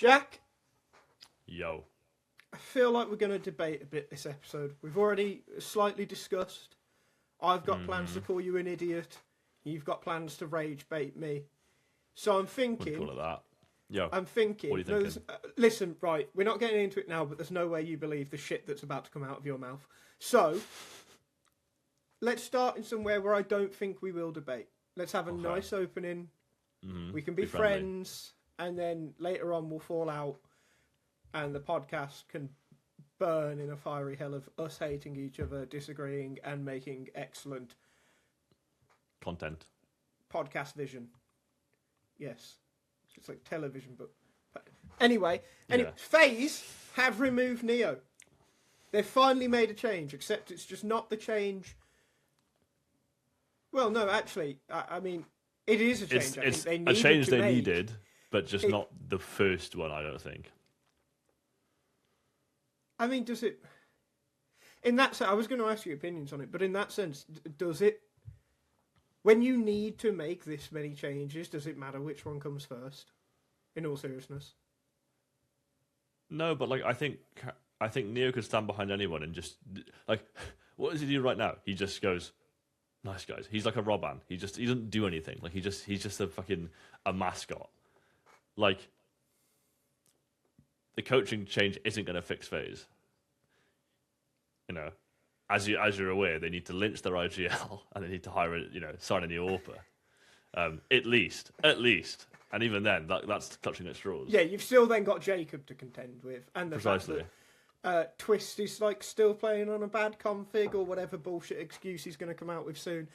Jack, Yo. I feel like we're going to debate a bit this episode. We've already slightly discussed. I've got plans to call you an idiot. You've got plans to rage bait me. So I'm thinking... Wouldn't call it that. Yo, I'm thinking... what are you thinking? Listen, right, we're not getting into it now, but there's no way you believe the shit that's about to come out of your mouth. So, let's start in somewhere where I don't think we will debate. Let's have a nice opening. We can be friends, and then later on we'll fall out, and the podcast can burn in a fiery hell of us hating each other, disagreeing, and making excellent content. Podcast vision. Yes. It's like television, but... Anyway, FaZe have removed Neo. They've finally made a change, except it's just not the change... Well, no, actually, I mean, it is a change. It's I think a change they needed, but just not the first one, I don't think. I mean, does it... In that sense, I was going to ask you opinions on it, but in that sense, does it... When you need to make this many changes, does it matter which one comes first? In all seriousness. No, but like I think Neo could stand behind anyone and just like, what does he do right now? He just goes, "Nice guys." He's like a Robban. He doesn't do anything. Like he's just a mascot. Like the coaching change isn't going to fix FaZe. You know, as you're aware, they need to lynch their IGL and they need to hire sign a new AWPer. At least. And even then, that's clutching at straws. Yeah, you've still then got Jacob to contend with, and the fact that Twist is like still playing on a bad config or whatever bullshit excuse he's going to come out with soon.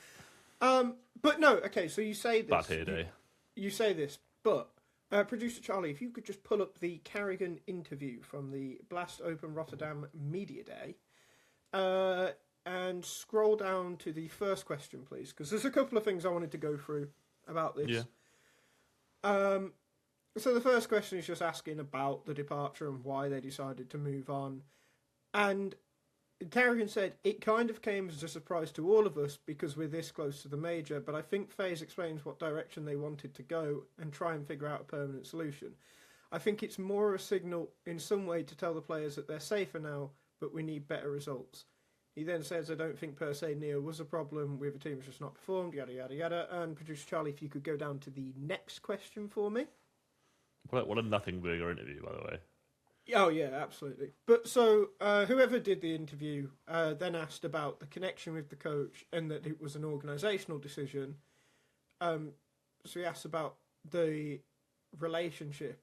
But no, okay. So you say this. Bad hair day. You say this, but producer Charlie, if you could just pull up the karrigan interview from the Blast Open Rotterdam Media Day, and scroll down to the first question, please, because there's a couple of things I wanted to go through about this. Yeah. So the first question is just asking about the departure and why they decided to move on. And karrigan said, "It kind of came as a surprise to all of us because we're this close to the major, but I think FaZe explains what direction they wanted to go and try and figure out a permanent solution. I think it's more a signal in some way to tell the players that they're safer now, but we need better results." He then says, "I don't think per se Neo was a problem with a team that's just not performed, yada, yada, yada." And producer Charlie, if you could go down to the next question for me. What a nothing burger interview, by the way. Oh, yeah, absolutely. But so, whoever did the interview then asked about the connection with the coach and that it was an organisational decision. So he asked about the relationship.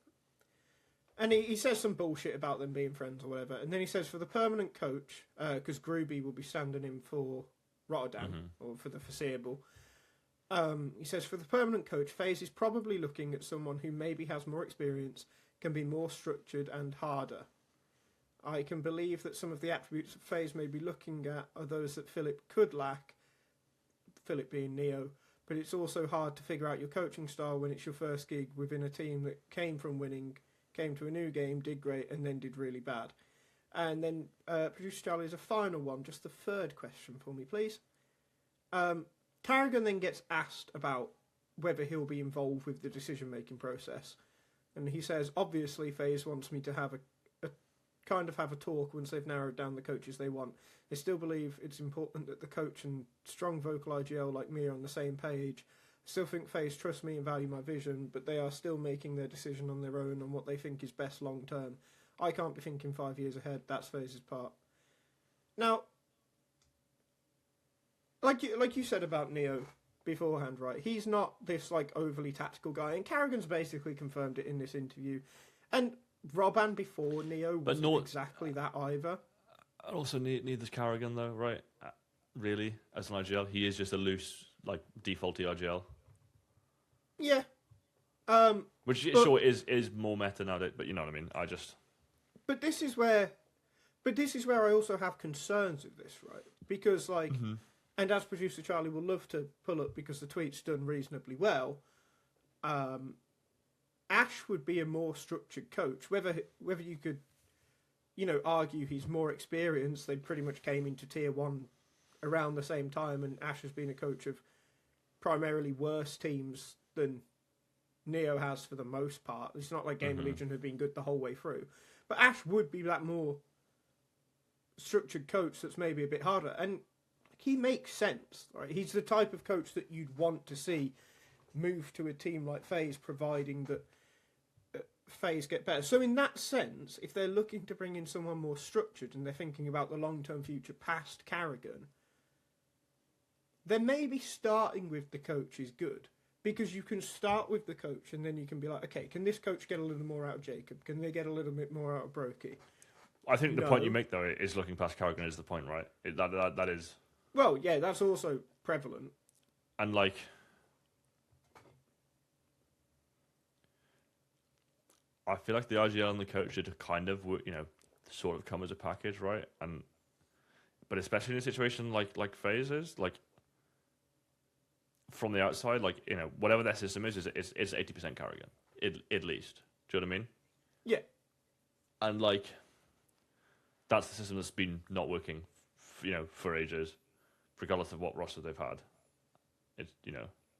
And he says some bullshit about them being friends or whatever. And then he says for the permanent coach, because Groovy will be standing in for Rotterdam, or for the foreseeable. He says for the permanent coach, FaZe is probably looking at someone who maybe has more experience, can be more structured and harder. I can believe that some of the attributes that FaZe may be looking at are those that Philip could lack, Philip being Neo, but it's also hard to figure out your coaching style when it's your first gig within a team that came from winning, came to a new game, did great, and then did really bad. And then producer Charlie is a final one, just the third question for me, please. karrigan then gets asked about whether he'll be involved with the decision-making process. And he says, obviously, FaZe wants me to have a talk once they've narrowed down the coaches they want. They still believe it's important that the coach and strong vocal IGL like me are on the same page. I still think FaZe trust me and value my vision, but they are still making their decision on their own on what they think is best long-term. I can't be thinking 5 years ahead. That's FaZe's part. Now, like you said about Neo beforehand, right? He's not this overly tactical guy, and karrigan's basically confirmed it in this interview. And Robban before Neo wasn't exactly that either. Also, neither's karrigan though, right? Really, as an IGL, he is just a loose, defaulty IGL. Yeah. Which sure is more meta nowadays, but you know what I mean. But this is where I also have concerns with this, right? Because and as producer Charlie will love to pull up because the tweet's done reasonably well, Ash would be a more structured coach. Whether you could, argue he's more experienced, they pretty much came into Tier 1 around the same time, and Ash has been a coach of primarily worse teams than Neo has for the most part. It's not like Game of Legion have been good the whole way through. But Ash would be that more structured coach that's maybe a bit harder. And he makes sense, right? He's the type of coach that you'd want to see move to a team like FaZe, providing that FaZe get better. So in that sense, if they're looking to bring in someone more structured and they're thinking about the long-term future past karrigan, then maybe starting with the coach is good. Because you can start with the coach and then you can be like, okay, can this coach get a little more out of Jacob? Can they get a little bit more out of Brokey? I think the point you make, though, is looking past karrigan is the point, right? That is... Well, yeah, that's also prevalent. And, like... I feel like the IGL and the coach should kind of, sort of come as a package, right? But especially in a situation like FaZe is, like... From the outside, like, whatever their system is it's 80% karrigan, at least. Do you know what I mean? Yeah. And, like, that's the system that's been not working, for ages, regardless of what roster they've had. It's,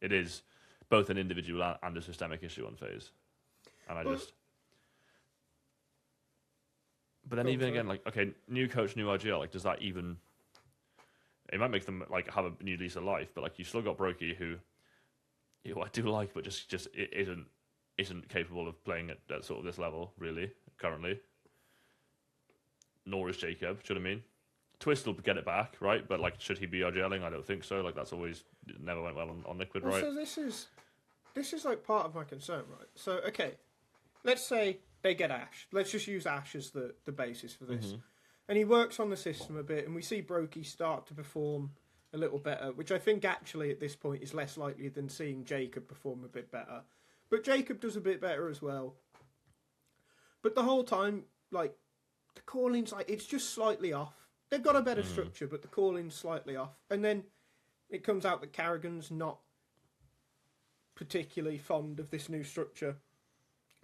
it is both an individual and a systemic issue on FaZe. And But then even again, like, okay, new coach, new IGL, like, does that even... It might make them like have a new lease of life, but like you've still got Brokey, who I do like, but just isn't capable of playing at sort of this level really currently. Nor is Jacob. Do you know what I mean? Twist will get it back, right? But like, should he be RGLing? I don't think so. Like that's always never went well on Liquid, right? So this is like part of my concern, right? So okay, let's say they get Ash. Let's just use Ash as the basis for this. Mm-hmm. And he works on the system a bit, and we see Brokey start to perform a little better, which I think actually at this point is less likely than seeing Jacob perform a bit better. But Jacob does a bit better as well. But the whole time, like, the calling's like, it's just slightly off. They've got a better structure, but the calling's slightly off. And then it comes out that karrigan's not particularly fond of this new structure.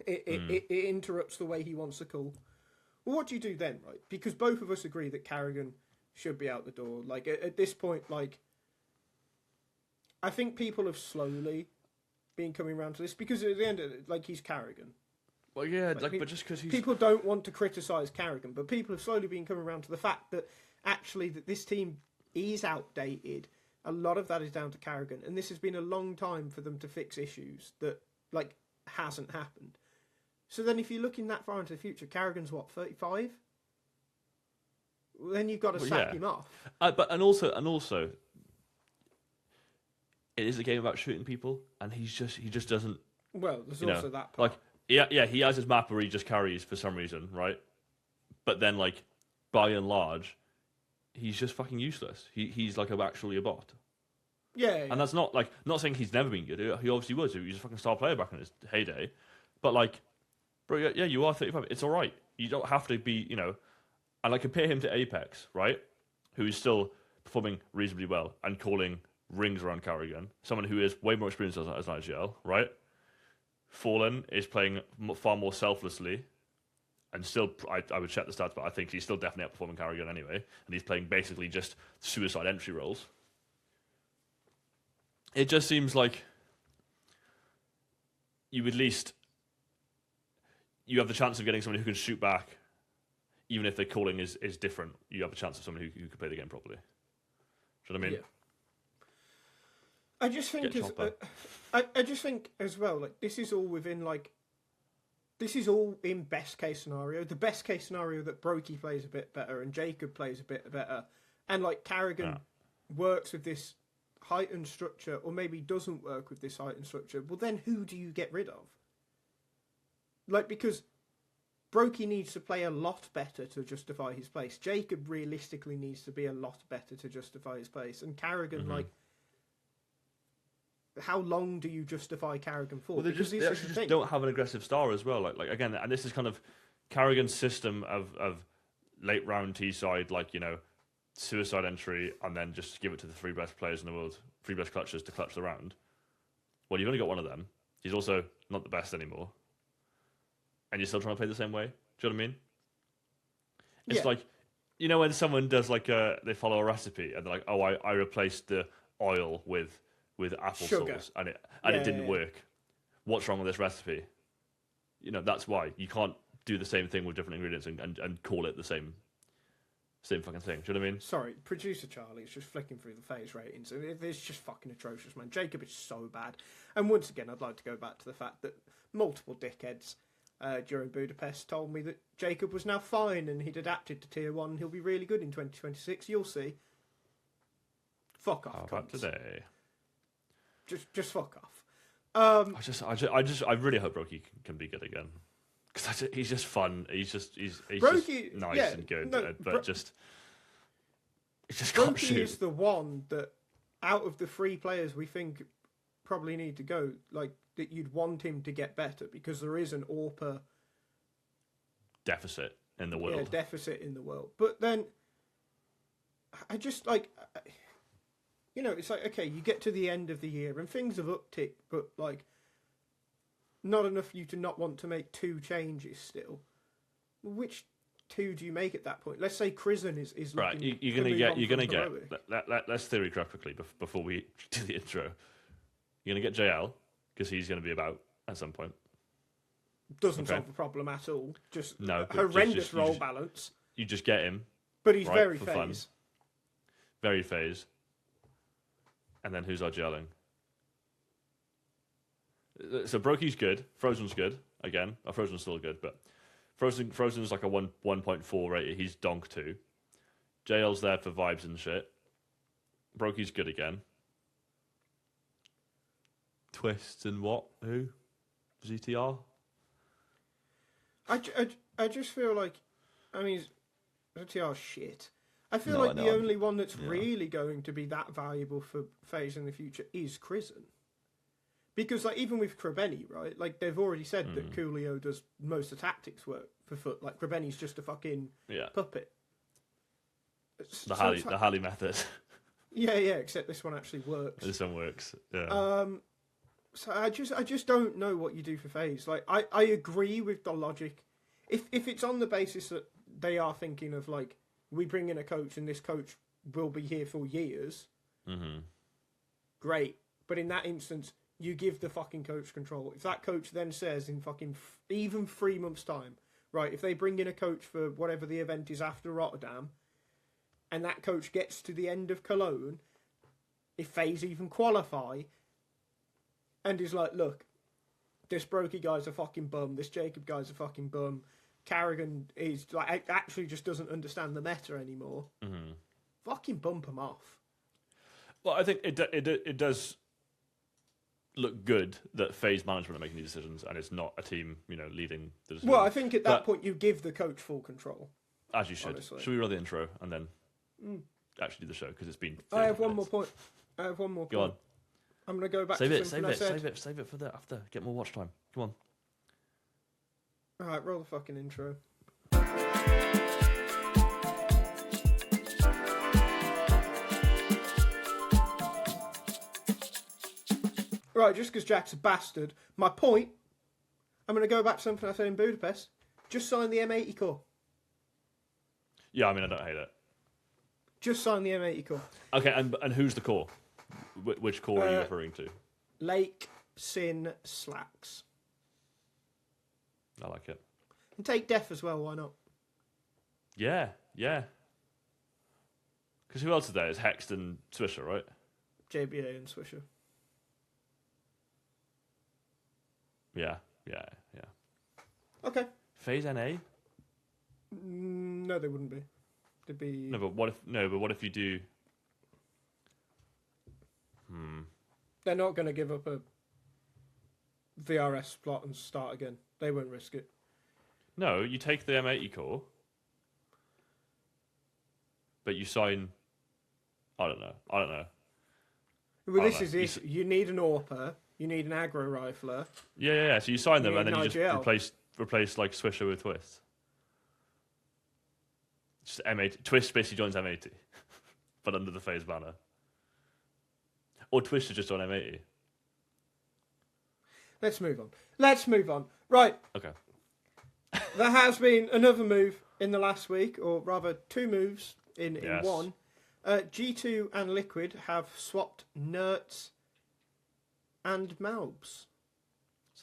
It interrupts the way he wants to call. Well, what do you do then, right? Because both of us agree that karrigan should be out the door. Like, at this point, like, I think people have slowly been coming around to this, because at the end of it, like, he's karrigan. Well, yeah, like but just because he's... People don't want to criticise karrigan, but people have slowly been coming around to the fact that, actually, that this team is outdated. A lot of that is down to karrigan, and this has been a long time for them to fix issues that, like, hasn't happened. So then if you're looking that far into the future, karrigan's what, 35? Well, then you've got to sack him off. And also, it is a game about shooting people, and he just doesn't... Well, there's also that part. Like, yeah, he has his map where he just carries for some reason, right? But then, like, by and large, he's just fucking useless. He's like actually a bot. Yeah. And that's not, like, not saying he's never been good. He obviously was. He was a fucking star player back in his heyday. But, like... Bro, yeah, you are 35. It's all right. You don't have to be, And I compare him to Apex, right? Who is still performing reasonably well and calling rings around karrigan. Someone who is way more experienced as an IGL, right? Fallen is playing far more selflessly. And still, I would check the stats, but I think he's still definitely outperforming karrigan anyway. And he's playing basically just suicide entry roles. It just seems like you at least... You have the chance of getting someone who can shoot back, even if their calling is different. You have a chance of someone who can play the game properly. Do you know what I mean? Yeah. I just think as well, like, this is all within, like, this is all in best case scenario. The best case scenario that Brokey plays a bit better and Jacob plays a bit better, and like karrigan works with this heightened structure, or maybe doesn't work with this heightened structure. Well, then who do you get rid of? Like, because Brokey needs to play a lot better to justify his place. Jacob realistically needs to be a lot better to justify his place. And karrigan, like, how long do you justify karrigan for? Well, they just don't have an aggressive star as well. Like again, and this is kind of karrigan's system of late round T-side, like, suicide entry, and then just give it to the three best players in the world, three best clutchers to clutch the round. Well, you've only got one of them. He's also not the best anymore. And you're still trying to play the same way? Do you know what I mean? It's like, when someone does like they follow a recipe and they're like, oh, I replaced the oil with applesauce and it didn't work. what's wrong with this recipe? You know, that's why you can't do the same thing with different ingredients and call it the same fucking thing. Do you know what I mean? Sorry, producer Charlie is just flicking through the FaZe ratings. It's just fucking atrocious, man. Jacob is so bad. And once again, I'd like to go back to the fact that multiple dickheads during Budapest told me that Jacob was now fine and he'd adapted to Tier 1 and he'll be really good in 2026. You'll see. Fuck off, How about today? Just fuck off. I really hope Brokey can be good again. Because he's just fun. He's just nice and good, but he just can't shoot. Brokey is the one that, out of the 3 players we think probably need to go, like, that you'd want him to get better, because there is an AWPer deficit in the world. Yeah, deficit in the world. But then, I just, like, you know, it's like, okay, you get to the end of the year and things have upticked, but, like, not enough for you to not want to make 2 changes still. Which 2 do you make at that point? Let's say karrigan is right. You're gonna get. Let's theory craft quickly before we do the intro. You're gonna get JL because he's gonna be about at some point. Doesn't solve the problem at all. Just horrendous role balance. You just get him. But he's right, very for FaZe. Fun. Very FaZe. And then who's our gelling? So Brokey's good. Frozen's good again. Frozen's still good, but Frozen's like a 1.4 rated. He's donk 2. JL's there for vibes and shit. Brokey's good again. Twist and what? Who? ZTR? I just feel like, I mean, ZTR's shit. I feel like the only one that's really going to be that valuable for FaZe in the future is karrigan. Because, like, even with Krabeni, right? Like, they've already said that Coolio does most of the tactics work for Foot. Like, Krabeni's just a fucking puppet. The Hally method. Yeah, except this one actually works. This one works, yeah. So I just don't know what you do for FaZe. Like, I agree with the logic. If it's on the basis that they are thinking of, like, we bring in a coach and this coach will be here for years, great. But in that instance, you give the fucking coach control. If that coach then says in fucking even 3 months' time, right, if they bring in a coach for whatever the event is after Rotterdam, and that coach gets to the end of Cologne, if FaZe even qualify, and is like, look, this Brokey guy's a fucking bum, this Jacob guy's a fucking bum, karrigan is, like, actually just doesn't understand the meta anymore, fucking bump him off. Well, I think it does look good that FaZe management are making these decisions, and it's not a team, you know, leading the decision. Well, I think at that point you give the coach full control. As you should. Honestly. Should we roll the intro and then actually do the show? Because it's been. I have one more point. Go on. I'm going to go back save to it, something save it for the after. Get more watch time. Come on. All right, roll the fucking intro. Right, just because Jack's a bastard. My point, I'm going to go back to something I said in Budapest. Just sign the M80 core. Yeah, I mean, I don't hate it. Just sign the M80 core. Okay, and who's the core? Which core are you referring to? Lake, Sin, Slacks. I like it. And take Def as well, why not? Yeah. Because who else is there? It's Hext and Swisher, right? JBA and Swisher. Yeah. Okay. FaZe NA? No, they wouldn't be. They'd be. No, but what if you do? They're not going to give up a VRS slot and start again. They won't risk it. No, you take the M80 core, but you sign. I don't know. Well, this is it. You need an AWPer. You need an aggro rifler. Yeah. So you sign them, and then you IGL. just replace like Swisher with Twist. Just M80. Twist basically joins M80, but under the FaZe banner. Or Twist is just on M80. Let's move on. Right. Okay. There has been another move in the last week, or rather 2 moves in one. G2 and Liquid have swapped Nertz and malbs.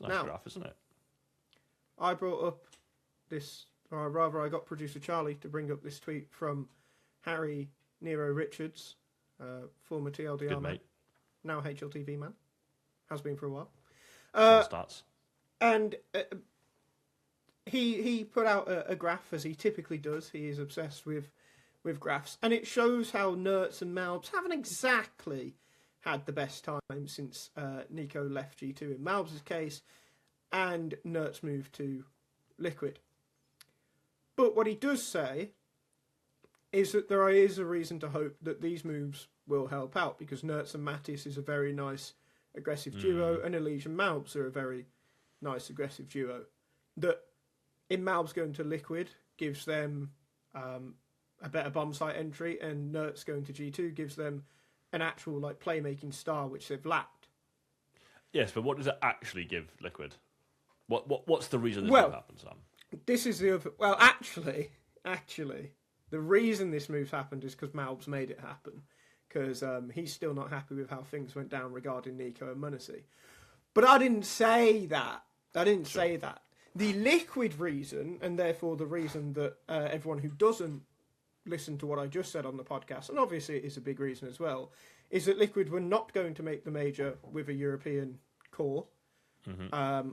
It's a nice Now, graph, isn't it? I brought up this, or rather, I got producer Charlie to bring up this tweet from Harry Nero Richards, former TLDR Good man, mate. now HLTV man, has been for a while. Stats. And he put out a graph, as he typically does. He is obsessed with graphs, and it shows how Nertz and malbs haven't exactly had the best time since Nico left G2 in malbs' case, and Nertz moved to Liquid. But what he does say is that there is a reason to hope that these moves will help out, because Nertz and Mattis is a very nice aggressive duo, and Elysian malbs are a very nice aggressive duo. That in malbs going to Liquid gives them a better bomb site entry, and Nertz going to G2 gives them an actual like playmaking star, which they've lacked. Yes, but what does it actually give Liquid? What's the reason this Well, move happened, Sam? This is the other. Well, actually, the reason this move's happened is because malbs made it happen. Because he's still not happy with how things went down regarding Nico and Munacy. But I didn't say that. Say that. The Liquid reason, and therefore the reason that everyone who doesn't listen to what I just said on the podcast, and obviously it is a big reason as well, is that Liquid were not going to make the major with a European core,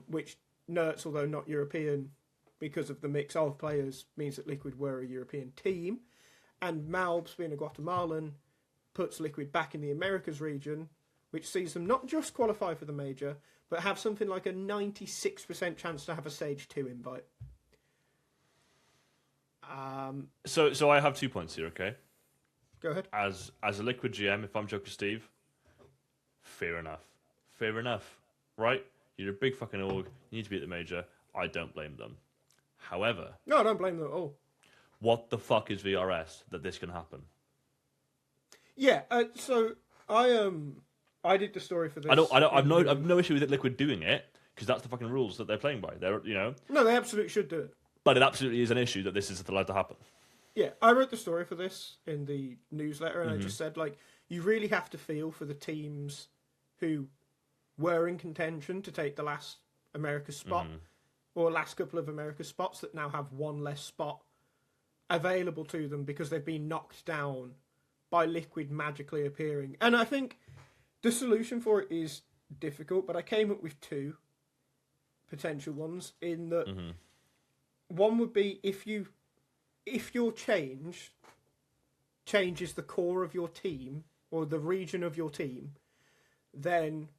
which Nertz, although not European, because of the mix of players, means that Liquid were a European team, and malbs being a Guatemalan puts Liquid back in the Americas region, which sees them not just qualify for the major, but have something like a 96% chance to have a Stage 2 invite. So I have 2 points here, okay? Go ahead. As a Liquid GM, if I'm Joker Steve, fair enough, right? You're a big fucking org, you need to be at the major, I don't blame them. However... No, I don't blame them at all. What the fuck is VRS that this can happen? Yeah, so I did the story for this. I've no issue with it Liquid doing it, because that's the fucking rules that they're playing by. No, they absolutely should do it. But it absolutely is an issue that this is allowed to happen. Yeah, I wrote the story for this in the newsletter, and I just said, like, you really have to feel for the teams who were in contention to take the last America spot, or last couple of America spots that now have one less spot available to them because they've been knocked down by Liquid magically appearing. And I think the solution for it is difficult, but I came up with two potential ones, in that one would be if your change changes the core of your team or the region of your team, then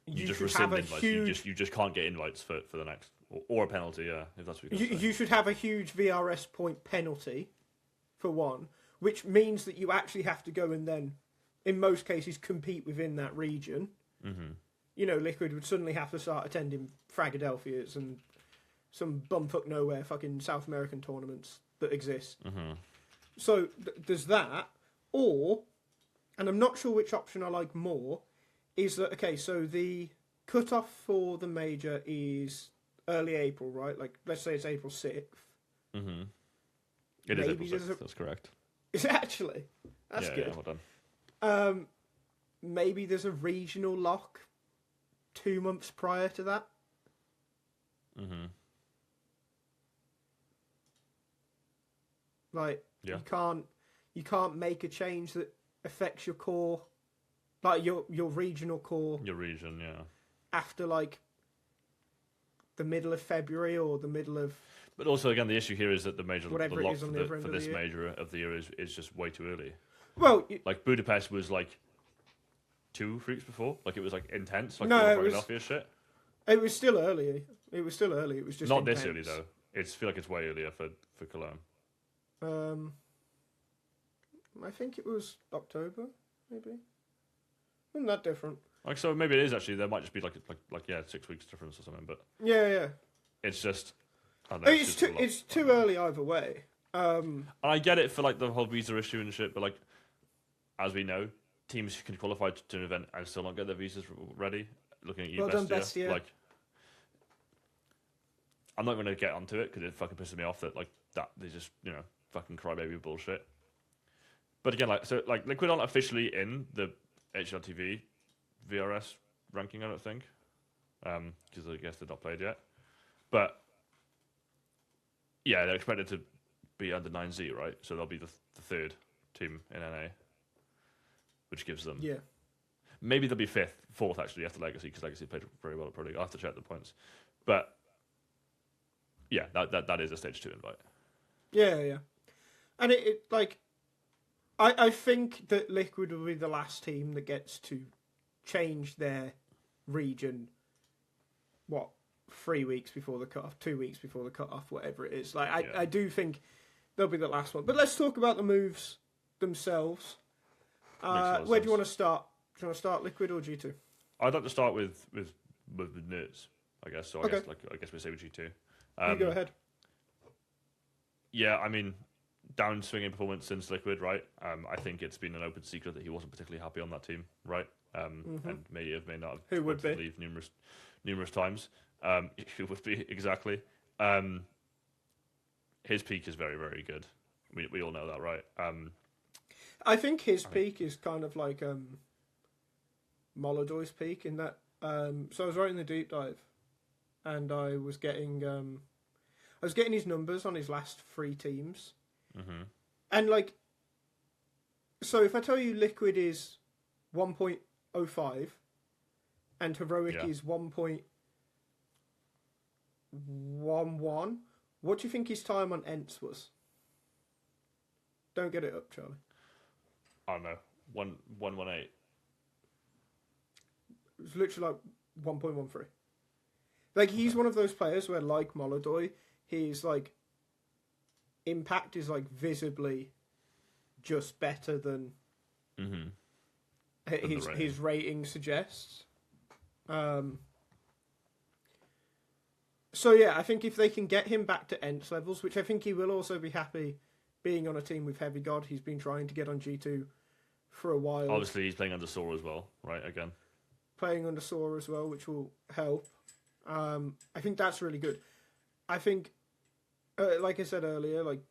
you just should rescind have a invites. huge... You just can't get invites for the next, or a penalty, yeah, if that's what you're saying. You should have a huge VRS point penalty, for one, which means that you actually have to go and then, in most cases, compete within that region. You know, Liquid would suddenly have to start attending Fragadelphias and some bumfuck nowhere fucking South American tournaments that exist. So there's that. Or, and I'm not sure which option I like more, is that, okay, so the cutoff for the major is early April, right? Like, let's say it's April 6th. It is April 6th, that's correct. Is it actually? That's good. Yeah, well done. Maybe there's a regional lock 2 months prior to that. Like, you can't make a change that affects your core, like your regional core. Your region, yeah. After like the middle of February or the middle of. But also, again, the issue here is that the major lock for this major of the year is just way too early. Well, like Budapest was like 2 weeks before, like it was like intense, like no, Philadelphia shit. It was still early. It was just not intense. this early though. I feel like it's way earlier for Cologne. I think it was October, maybe. Wasn't that different? Like, so maybe it is actually. There might just be like 6 weeks difference or something. But yeah. It's just. I don't know, it's too early either way. And I get it for like the whole visa issue and shit, but like, as we know, teams can qualify to an event and still not get their visas ready. Looking at you, Bestia. Like, I'm not going to get onto it because it fucking pisses me off that they just fucking crybaby bullshit. But again, Liquid aren't officially in the HLTV VRS ranking, I don't think. because I guess they've not played yet. But yeah, they're expected to be under 9Z, right? So they'll be the third team in NA, which gives them. Yeah. Maybe they'll be fourth actually after Legacy, because Legacy played very well at Pro League. I'll have to check the points, but yeah, that is a stage 2 invite. Yeah. And it like, I think that Liquid will be the last team that gets to change their region. 3 weeks before the cutoff, 2 weeks before the cutoff, whatever it is. Like I do think they'll be the last one. But let's talk about the moves themselves. Where do you want to start? Do you want to start Liquid or G2? I'd like to start with Nertz, I guess. So I guess we say with G2. You go ahead. Yeah, I mean, downswinging performance since Liquid, right? I think it's been an open secret that he wasn't particularly happy on that team, right? And may not have who would be leave numerous times. Who would be exactly? His peak is very, very good. We all know that, right? I think his peak is kind of like Molodoy's peak in that. So I was writing the deep dive, and I was getting his numbers on his last 3 teams, and like, so if I tell you Liquid is 1.05 and Heroic is 1.11, what do you think his time on Ents was? Don't get it up, Charlie. I don't know. 118. It was literally like 1.13. Like, he's one of those players where, like Molodoy, his like impact is like visibly just better than his rating suggests. So yeah, I think if they can get him back to Ents levels, which I think he will also be happy being on a team with Heavy God. He's been trying to get on G2 for a while. Obviously, he's playing under Sora as well, right? Again, playing under Sora as well, which will help. I think that's really good. I think, like I said earlier, like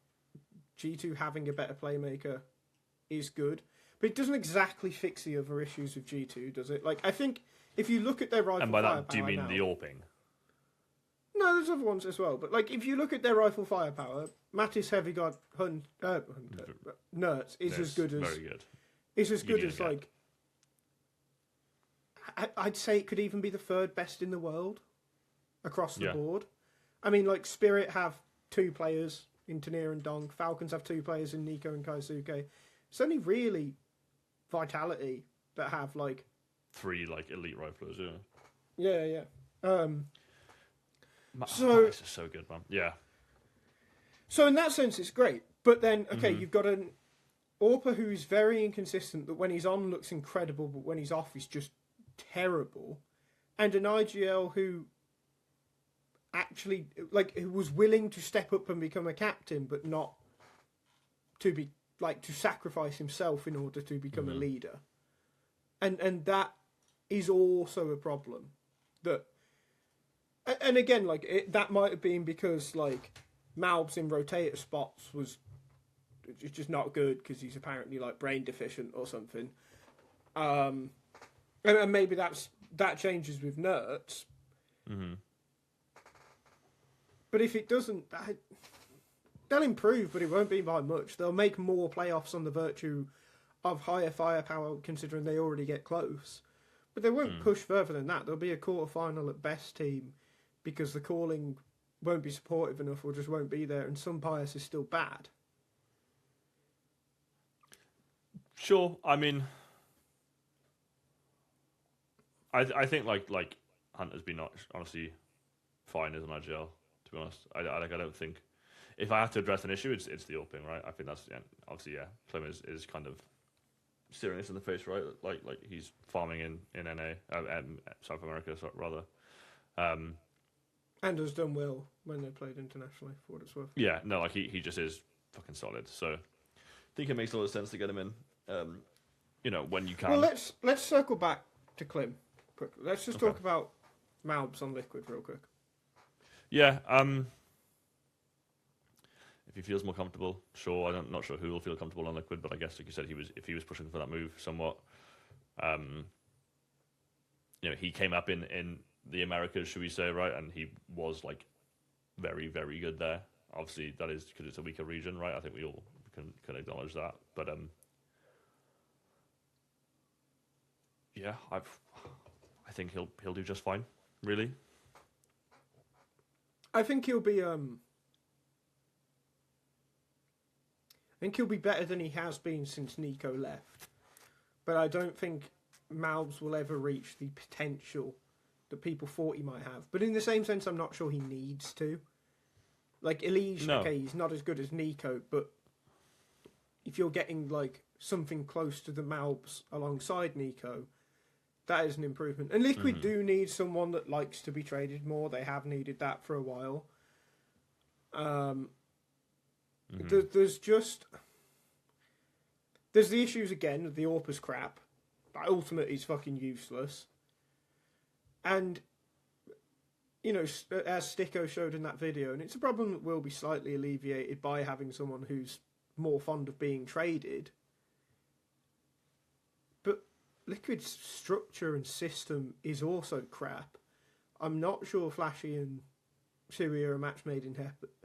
G2 having a better playmaker is good, but it doesn't exactly fix the other issues with G2, does it? Like, I think if you look at their rifle and by firepower that, do you mean the AWPing? No, there's other ones as well. But like, if you look at their rifle firepower, Mattis, Heavy God, Nertz is as good as very good. Is as good as like. I'd say it could even be the 3rd best in the world across the board. I mean, like Spirit have 2 players in Tanier and Donk. Falcons have 2 players in Nico and Kaisuke. It's only really Vitality that have like 3 like elite riflers. Yeah. So this is so good, man. Yeah. So in that sense, it's great. But then, okay, you've got an Orpa who is very inconsistent. That when he's on looks incredible, but when he's off, he's just terrible. And an IGL who actually who was willing to step up and become a captain, but not to be to sacrifice himself in order to become a leader. And that is also a problem. That. And again, that might have been because malbs in rotator spots was just not good because he's apparently brain deficient or something. And maybe that changes with Nertz. But if it doesn't, they'll improve, but it won't be by much. They'll make more playoffs on the virtue of higher firepower, considering they already get close. But they won't push further than that. There'll be a quarterfinal at best team. Because the calling won't be supportive enough or just won't be there, and some bias is still bad. Sure, I mean, I think Hunter's been honestly fine as an IGL. To be honest, I don't think if I have to address an issue, it's the AWPing, right? I think that's obviously Clem is kind of staring us in the face, right? Like he's farming in NA, South America, rather. And has done well when they played internationally, for what it's worth. Yeah, no, he just is fucking solid. So I think it makes a lot of sense to get him in. When you can. Well, let's circle back to Klim quickly. Let's just talk about malbs on Liquid real quick. Yeah. If he feels more comfortable, sure. I'm not sure who will feel comfortable on Liquid, but I guess, like you said, if he was pushing for that move somewhat. He came up in the Americas, should we say, right? And he was like very, very good there. Obviously, that is because it's a weaker region, right? I think we all can acknowledge that. But yeah, I think he'll do just fine. Really, I think he'll be better than he has been since Nico left. But I don't think Malbs will ever reach the potential that people thought he might have. But in the same sense, I'm not sure he needs to. Like, Elige, No. okay, he's not as good as Nico, but if you're getting, like, something close to the Malbs alongside Nico, that is an improvement. And Liquid do need someone that likes to be traded more. They have needed that for a while. There's the issues again of the Orpa's crap. But ultimately, it's fucking useless. And, you know, as Sticko showed in that video, and it's a problem that will be slightly alleviated by having someone who's more fond of being traded. But Liquid's structure and system is also crap. I'm not sure Flashy and Shui are a match made in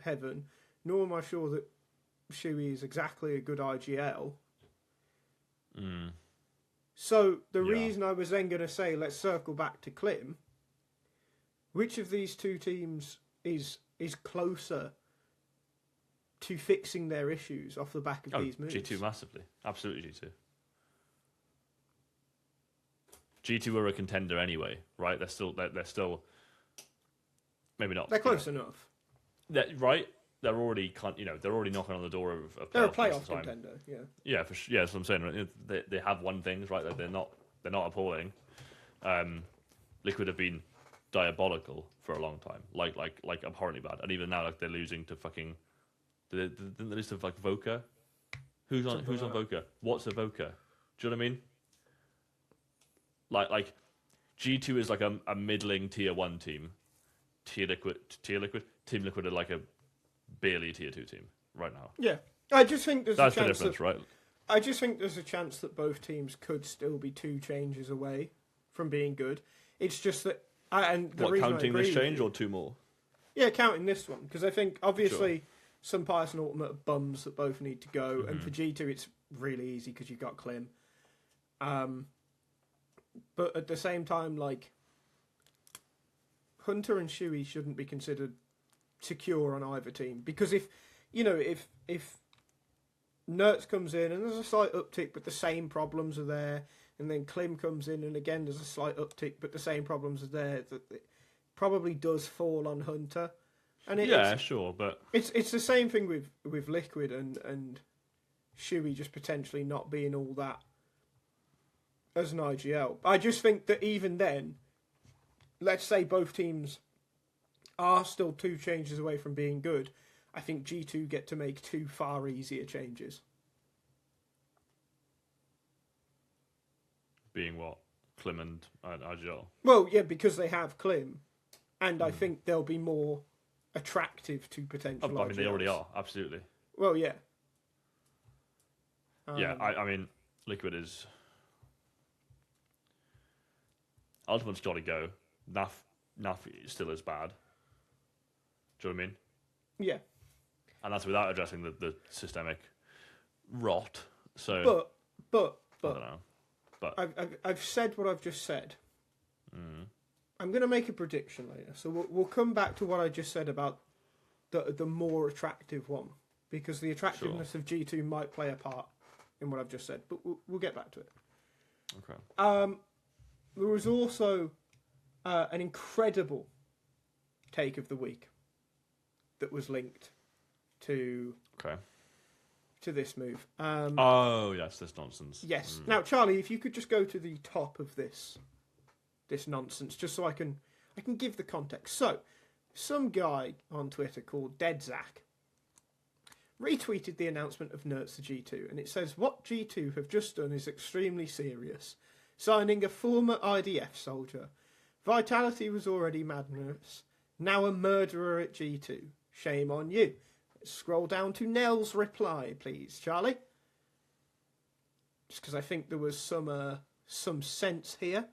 heaven, nor am I sure that Shui is exactly a good IGL. So the reason I was then going to say, let's circle back to Klim, which of these two teams is closer to fixing their issues off the back of these moves? G2 massively. Absolutely G2. G2 are a contender anyway, right? They're still maybe not. They're close enough. Right? They're already they're already knocking on the door of they're a playoff contender, yeah. Yeah, for sure. Yeah, that's what I'm saying. Right? They have won things, right? They're not appalling. Liquid have been diabolical for a long time, like abhorrently bad, and even now, like they're losing to fucking. Didn't they lose to like Voka? Who's on Voka? What's a Voka? Do you know what I mean? Like G2 is like a middling tier 1 team. Team Liquid are like a barely tier 2 team right now. Yeah, I just think there's that's a chance the difference, right? I just think there's a chance that both teams could still be 2 changes away from being good. It's just that, Counting this change or 2 more? Yeah, counting this one, because I think obviously some Pious and Ultimate are bums that both need to go, and for G2 it's really easy because you've got Klim. But at the same time, like, Hunter and Shui shouldn't be considered secure on either team, because if Nertz comes in and there's a slight uptick but the same problems are there, and then Klim comes in and again there's a slight uptick but the same problems are there, that it probably does fall on Hunter. And but it's the same thing with Liquid and Shui just potentially not being all that as an IGL. I just think that even then, let's say both teams are still 2 changes away from being good, I think G2 get to make 2 far easier changes. Being what? Klim and IGL? Well, yeah, because they have Klim, and I think they'll be more attractive to potential IGLs. I mean, they already are, absolutely. Well, yeah. Yeah, I mean, Liquid is... Ultimate's got to go. NAVI still is bad. Do you know what I mean? Yeah. And that's without addressing the systemic rot. So, but I don't know. But I've said what I've just said. I'm going to make a prediction later, so we'll come back to what I just said about the more attractive one, because the attractiveness of G2 might play a part in what I've just said. But we'll get back to it. Okay. There was also an incredible take of the week that was linked to this move. Yes, this nonsense. Yes. Now, Charlie, if you could just go to the top of this nonsense, just so I can give the context. So, some guy on Twitter called DeadZack retweeted the announcement of Nertz to G2, and it says, "What G2 have just done is extremely serious. Signing a former IDF soldier. Vitality was already madness. Now a murderer at G2. Shame on you." Let's scroll down to Nell's reply, please, Charlie. Just because I think there was some sense here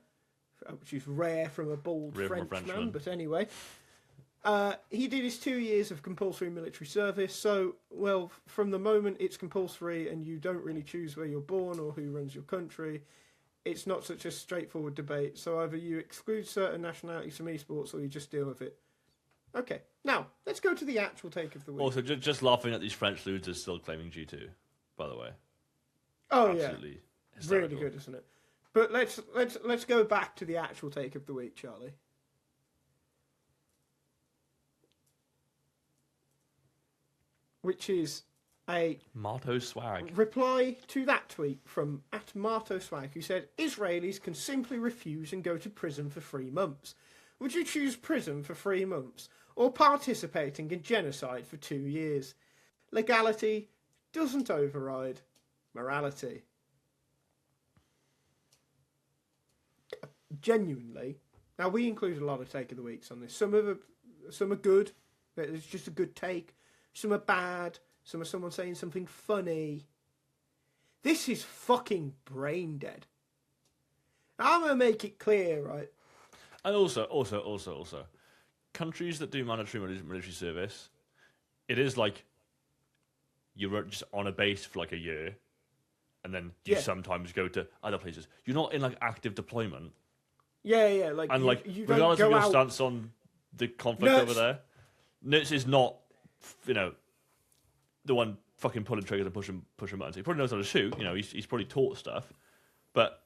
which is rare from a bald Rare from a Frenchman. Frenchman. But anyway, he did his 2 years of compulsory military service. So, well, from the moment it's compulsory and you don't really choose where you're born or who runs your country, it's not such a straightforward debate. So either you exclude certain nationalities from esports or you just deal with it. Okay, now let's go to the actual take of the week. Also, just laughing at these French losers still claiming G2, by the way. Oh Absolutely yeah, hysterical. really good, isn't it? But let's go back to the actual take of the week, Charlie. Which is a Marto swag. reply to that tweet from @MartoSwag, who said Israelis can simply refuse and go to prison for 3 months. Would you choose prison for 3 months or participating in genocide for 2 years? Legality doesn't override morality. Genuinely. Now, we include a lot of take of the weeks on this. Some are good. It's just a good take. Some are bad. Some are someone saying something funny. This is fucking brain dead. I'm going to make it clear, right? And also, countries that do mandatory military service, it is like you're just on a base for like a year, and then you sometimes go to other places. You're not in like active deployment. Yeah, like And you don't regardless go of your out. stance on the conflict Nertz. over there, Nertz is not, the one fucking pulling triggers and pushing buttons. He probably knows how to shoot. He's probably taught stuff, but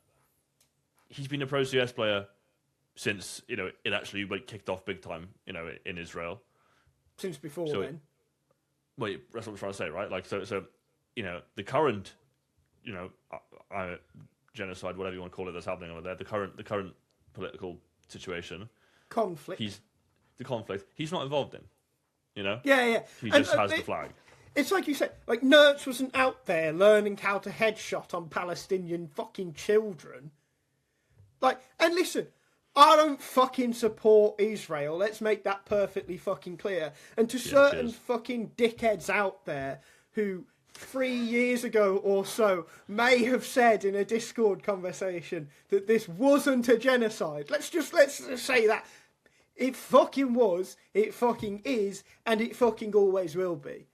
he's been a pro CS player since it actually kicked off big time. In Israel. Since before So then. Wait, that's what I'm trying to say, right? Like, so the current, genocide, whatever you want to call it, that's happening over there. The current political situation. Conflict. He's not involved in. Yeah. He just has the flag. It's like you said, like Nertz wasn't out there learning how to headshot on Palestinian fucking children. Like, and listen, I don't fucking support Israel. Let's make that perfectly fucking clear. And to certain cheers. fucking dickheads out there who 3 years ago or so may have said in a Discord conversation that this wasn't a genocide. Let's just say that. It fucking was, it fucking is, and it fucking always will be.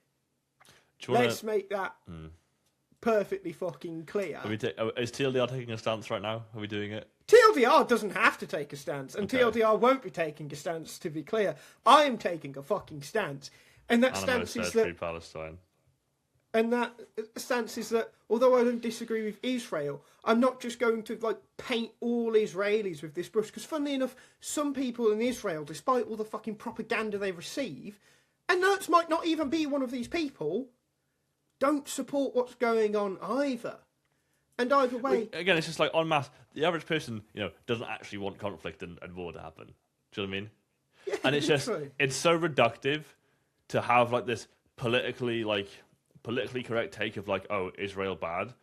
Let's make that perfectly fucking clear. Is TLDR taking a stance right now? Are we doing it? TLDR doesn't have to take a stance, and Okay. TLDR won't be taking a stance, to be clear. I am taking a fucking stance. And that Animo stance is says that... free Palestine. And that stance is that, although I don't disagree with Israel, I'm not just going to paint all Israelis with this brush. Because funnily enough, some people in Israel, despite all the fucking propaganda they receive, and Nertz might not even be one of these people, don't support what's going on either. And either way... Again, it's just like en masse. The average person, doesn't actually want conflict and war to happen. Do you know what I mean? Yeah, And it's just, literally. it's so reductive to have this politically correct take of oh, Israel bad.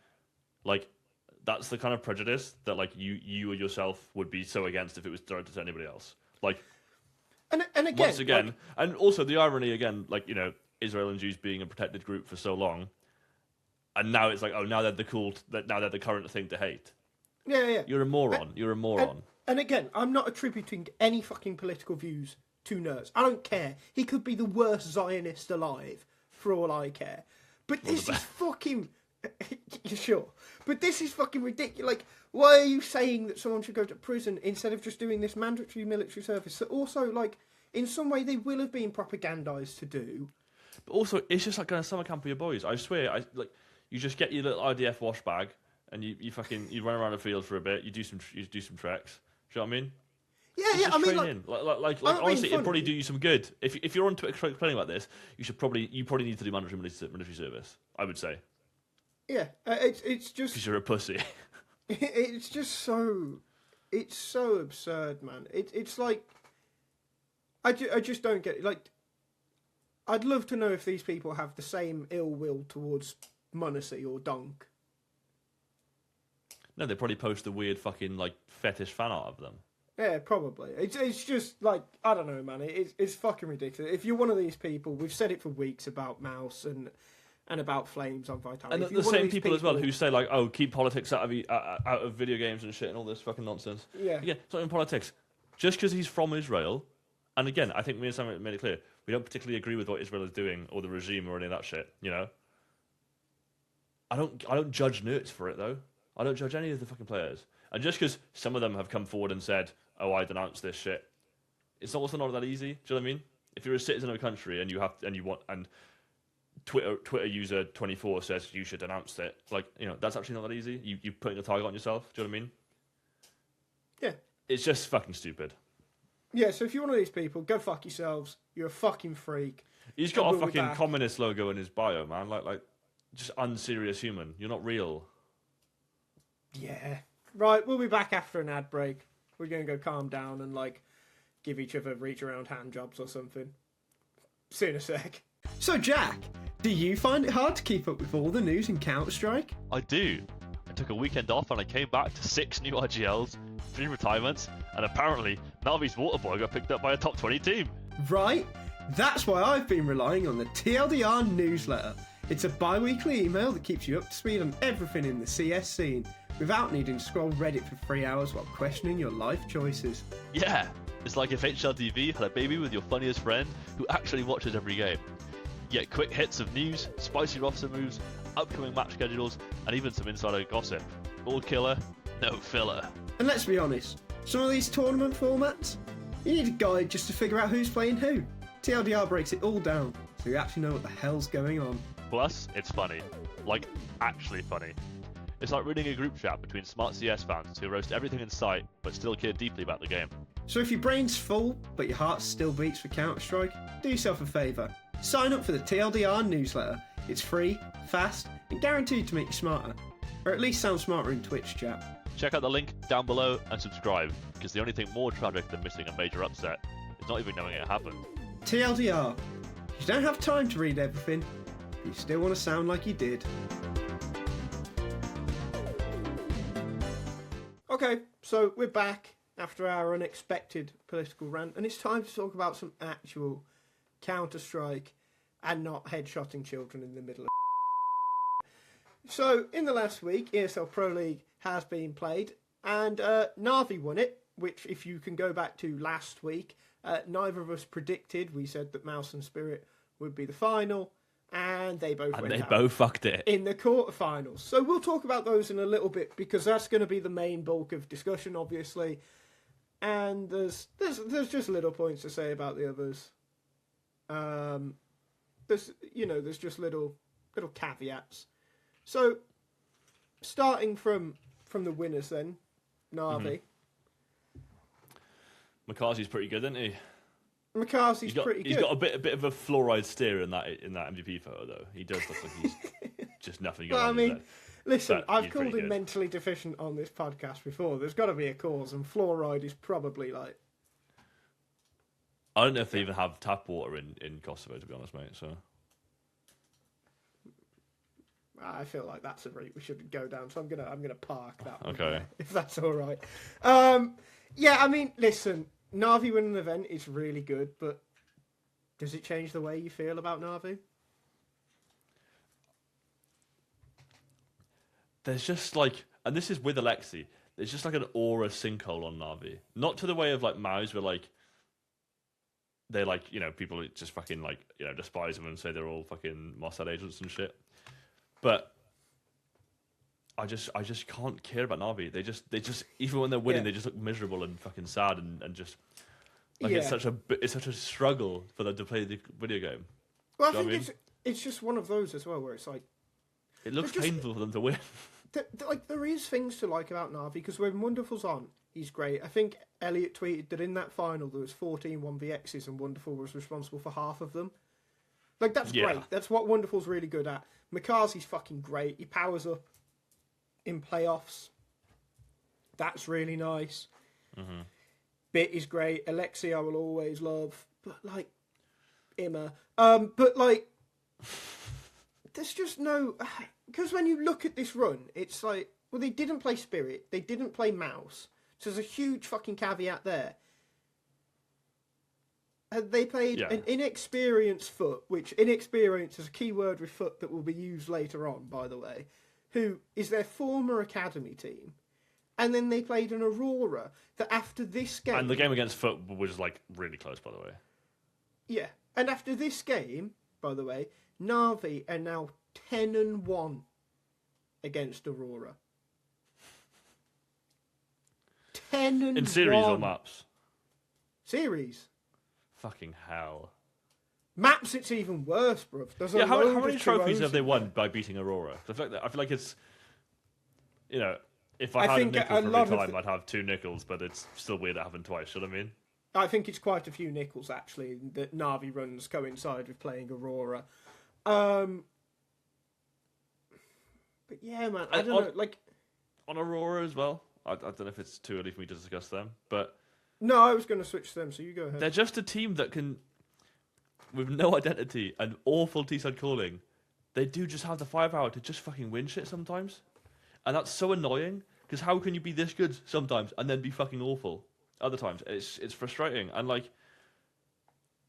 That's the kind of prejudice that you yourself would be so against if it was directed to anybody else. And again... Once again, and also the irony again, Israel and Jews being a protected group for so long, and now it's now they're the current thing to hate. Yeah. You're a moron. You're a moron. And again, I'm not attributing any fucking political views to Nertz. I don't care. He could be the worst Zionist alive, for all I care. But this is fucking... You sure? But this is fucking ridiculous. Why are you saying that someone should go to prison instead of just doing this mandatory military service that also, in some way they will have been propagandised to do? But also, it's just going to summer camp with your boys. I swear, you just get your little IDF wash bag and you run around the field for a bit. You do some treks. Do you know what I mean? Yeah. I mean, train in. Honestly, it'd probably do you some good. If you're on Twitter complaining about this, you probably need to do mandatory military service. I would say. Yeah, it's just because you're a pussy. It's just so absurd, man. It's like I just don't get it. I'd love to know if these people have the same ill will towards Munacy or Donk. No, they probably post the weird fucking fetish fan art of them. Yeah, probably. It's just I don't know, man. It's fucking ridiculous. If you're one of these people, we've said it for weeks about Mouse and and about flames on Vitality. And If the you're one of same these people as well who say like, "Oh, keep politics out of video games and shit and all this fucking nonsense." Yeah. Again, it's not even politics. Just because he's from Israel, and again, I think me and Sam made it clear we don't particularly agree with what Israel is doing or the regime or any of that shit. You know, I don't judge Nertz for it though. I don't judge any of the fucking players. And just because some of them have come forward and said, "Oh, I denounce this shit," it's also not that easy. Do you know what I mean? If you're a citizen of a country and Twitter user 24 says you should denounce it, like, you know, that's actually not that easy. You putting a target on yourself. Do you know what I mean? Yeah. It's just fucking stupid. Yeah, so if you're one of these people, go fuck yourselves. You're a fucking freak. He's got a fucking communist logo in his bio, man. Like, just unserious human. You're not real. Yeah. Right, we'll be back after an ad break. We're going to go calm down and, like, give each other reach around hand jobs or something. See you in a sec. So, Jack, do you find it hard to keep up with all the news in Counter-Strike? I do. I took a weekend off and I came back to 6 new RGLs, 3 retirements, and apparently NAVI's Waterboy got picked up by a top 20 team. Right. That's why I've been relying on the TLDR newsletter. It's a bi-weekly email that keeps you up to speed on everything in the CS scene without needing to scroll Reddit for 3 hours while questioning your life choices. Yeah, it's like if HLTV had a baby with your funniest friend who actually watches every game. Get quick hits of news, spicy roster moves, upcoming match schedules, and even some insider gossip. All killer, no filler. And let's be honest, some of these tournament formats, you need a guide just to figure out who's playing who. TLDR breaks it all down, so you actually know what the hell's going on. Plus, it's funny. Like, actually funny. It's like reading a group chat between smart CS fans who roast everything in sight, but still care deeply about the game. So if your brain's full, but your heart still beats for Counter-Strike, do yourself a favour. Sign up for the TLDR newsletter. It's free, fast, and guaranteed to make you smarter. Or at least sound smarter in Twitch chat. Check out the link down below and subscribe, because the only thing more tragic than missing a major upset is not even knowing it happened. TLDR. You don't have time to read everything, but you still want to sound like you did. Okay, so we're back after our unexpected political rant, and it's time to talk about some actual Counter-Strike and not headshotting children in the middle of. So, in the last week, ESL Pro League has been played, and NAVI won it, which, if you can go back to last week, neither of us predicted. We said that Mouse and Spirit would be the final, and they both went out both fucked it in the quarterfinals. So we'll talk about those in a little bit, because that's going to be the main bulk of discussion, obviously. And there's just little points to say about the others. There's just little caveats. So, starting from the winners then, Navi. McCarthy's pretty good, isn't he? McCarthy's pretty good. He's got a bit of a fluoride steer in that MVP photo, though. He does look like he's just nothing going on. I mean, listen, But I've he's called pretty him good. mentally deficient on this podcast before. There's got to be a cause, and fluoride is probably like. I don't know if they even have tap water in Kosovo, to be honest, mate. So I feel like that's a route we should go down, so I'm gonna park that one Okay. there, if that's all right. Yeah, I mean, listen, Navi winning an event is really good, but does it change the way you feel about Navi? there's just like, and this is with Alexi, there's just like an aura sinkhole on Navi. Not to the way of like Mouse, where like they're like, you know, people just fucking like, you know, despise them and say they're all fucking Mossad agents and shit. But I just can't care about Navi. They just even when they're winning, they just look miserable and fucking sad and just like it's such a struggle for them to play the video game. Well, I think it's just one of those as well, where it's like It looks painful for them to win. like there is things to like about Navi, because when Wonderful's on, he's great. I think Elliot tweeted that in that final there was 14 1vx's and Wonderful was responsible for half of them. Like, that's great. That's what Wonderful's really good at. McCarthy's fucking great. He powers up in playoffs. That's really nice. Mm-hmm. Bit is great. Alexi I will always love. But, like, Imma. But, like, there's just no... Because when you look at this run, it's like, well, they didn't play Spirit. They didn't play Mouse. So there's a huge fucking caveat there. they played an inexperienced Foot, which inexperienced is a key word with Foot that will be used later on, by the way, who is their former academy team. And then they played an Aurora that after this game... And the game against Foot was, like, really close, by the way. Yeah. And after this game, by the way, NAVI are now 10-1 against Aurora. 10-1. In series or maps? Series. Fucking hell. Maps, it's even worse, bruv. There's how many trophies have they won by beating Aurora? I feel like it's... You know, if I had a nickel for every time, I'd have 2 nickels, but it's still weird it happened twice, you know what I mean? I think it's quite a few nickels, actually, that NAVI runs coincide with playing Aurora. But yeah, man, I don't know, like... On Aurora as well, I don't know if it's too early for me to discuss them, but... No, I was going to switch to them, so you go ahead. They're just a team that can, with no identity and awful T-side calling, they do just have the firepower to just fucking win shit sometimes. And that's so annoying, because how can you be this good sometimes and then be fucking awful other times? It's frustrating. And, like,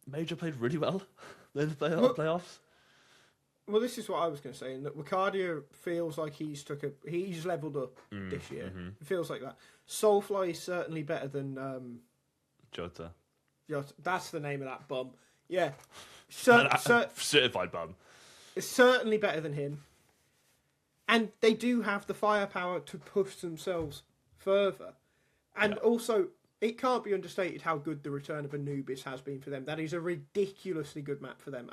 Major played really well in the playoffs. Well, this is what I was going to say, in that Wicardia feels like he's leveled up this year. Mm-hmm. It feels like that. Soulfly is certainly better than... Jota. That's the name of that bum. Yeah. Certified bum. It's certainly better than him. And they do have the firepower to push themselves further. And also, it can't be understated how good the return of Anubis has been for them. That is a ridiculously good map for them.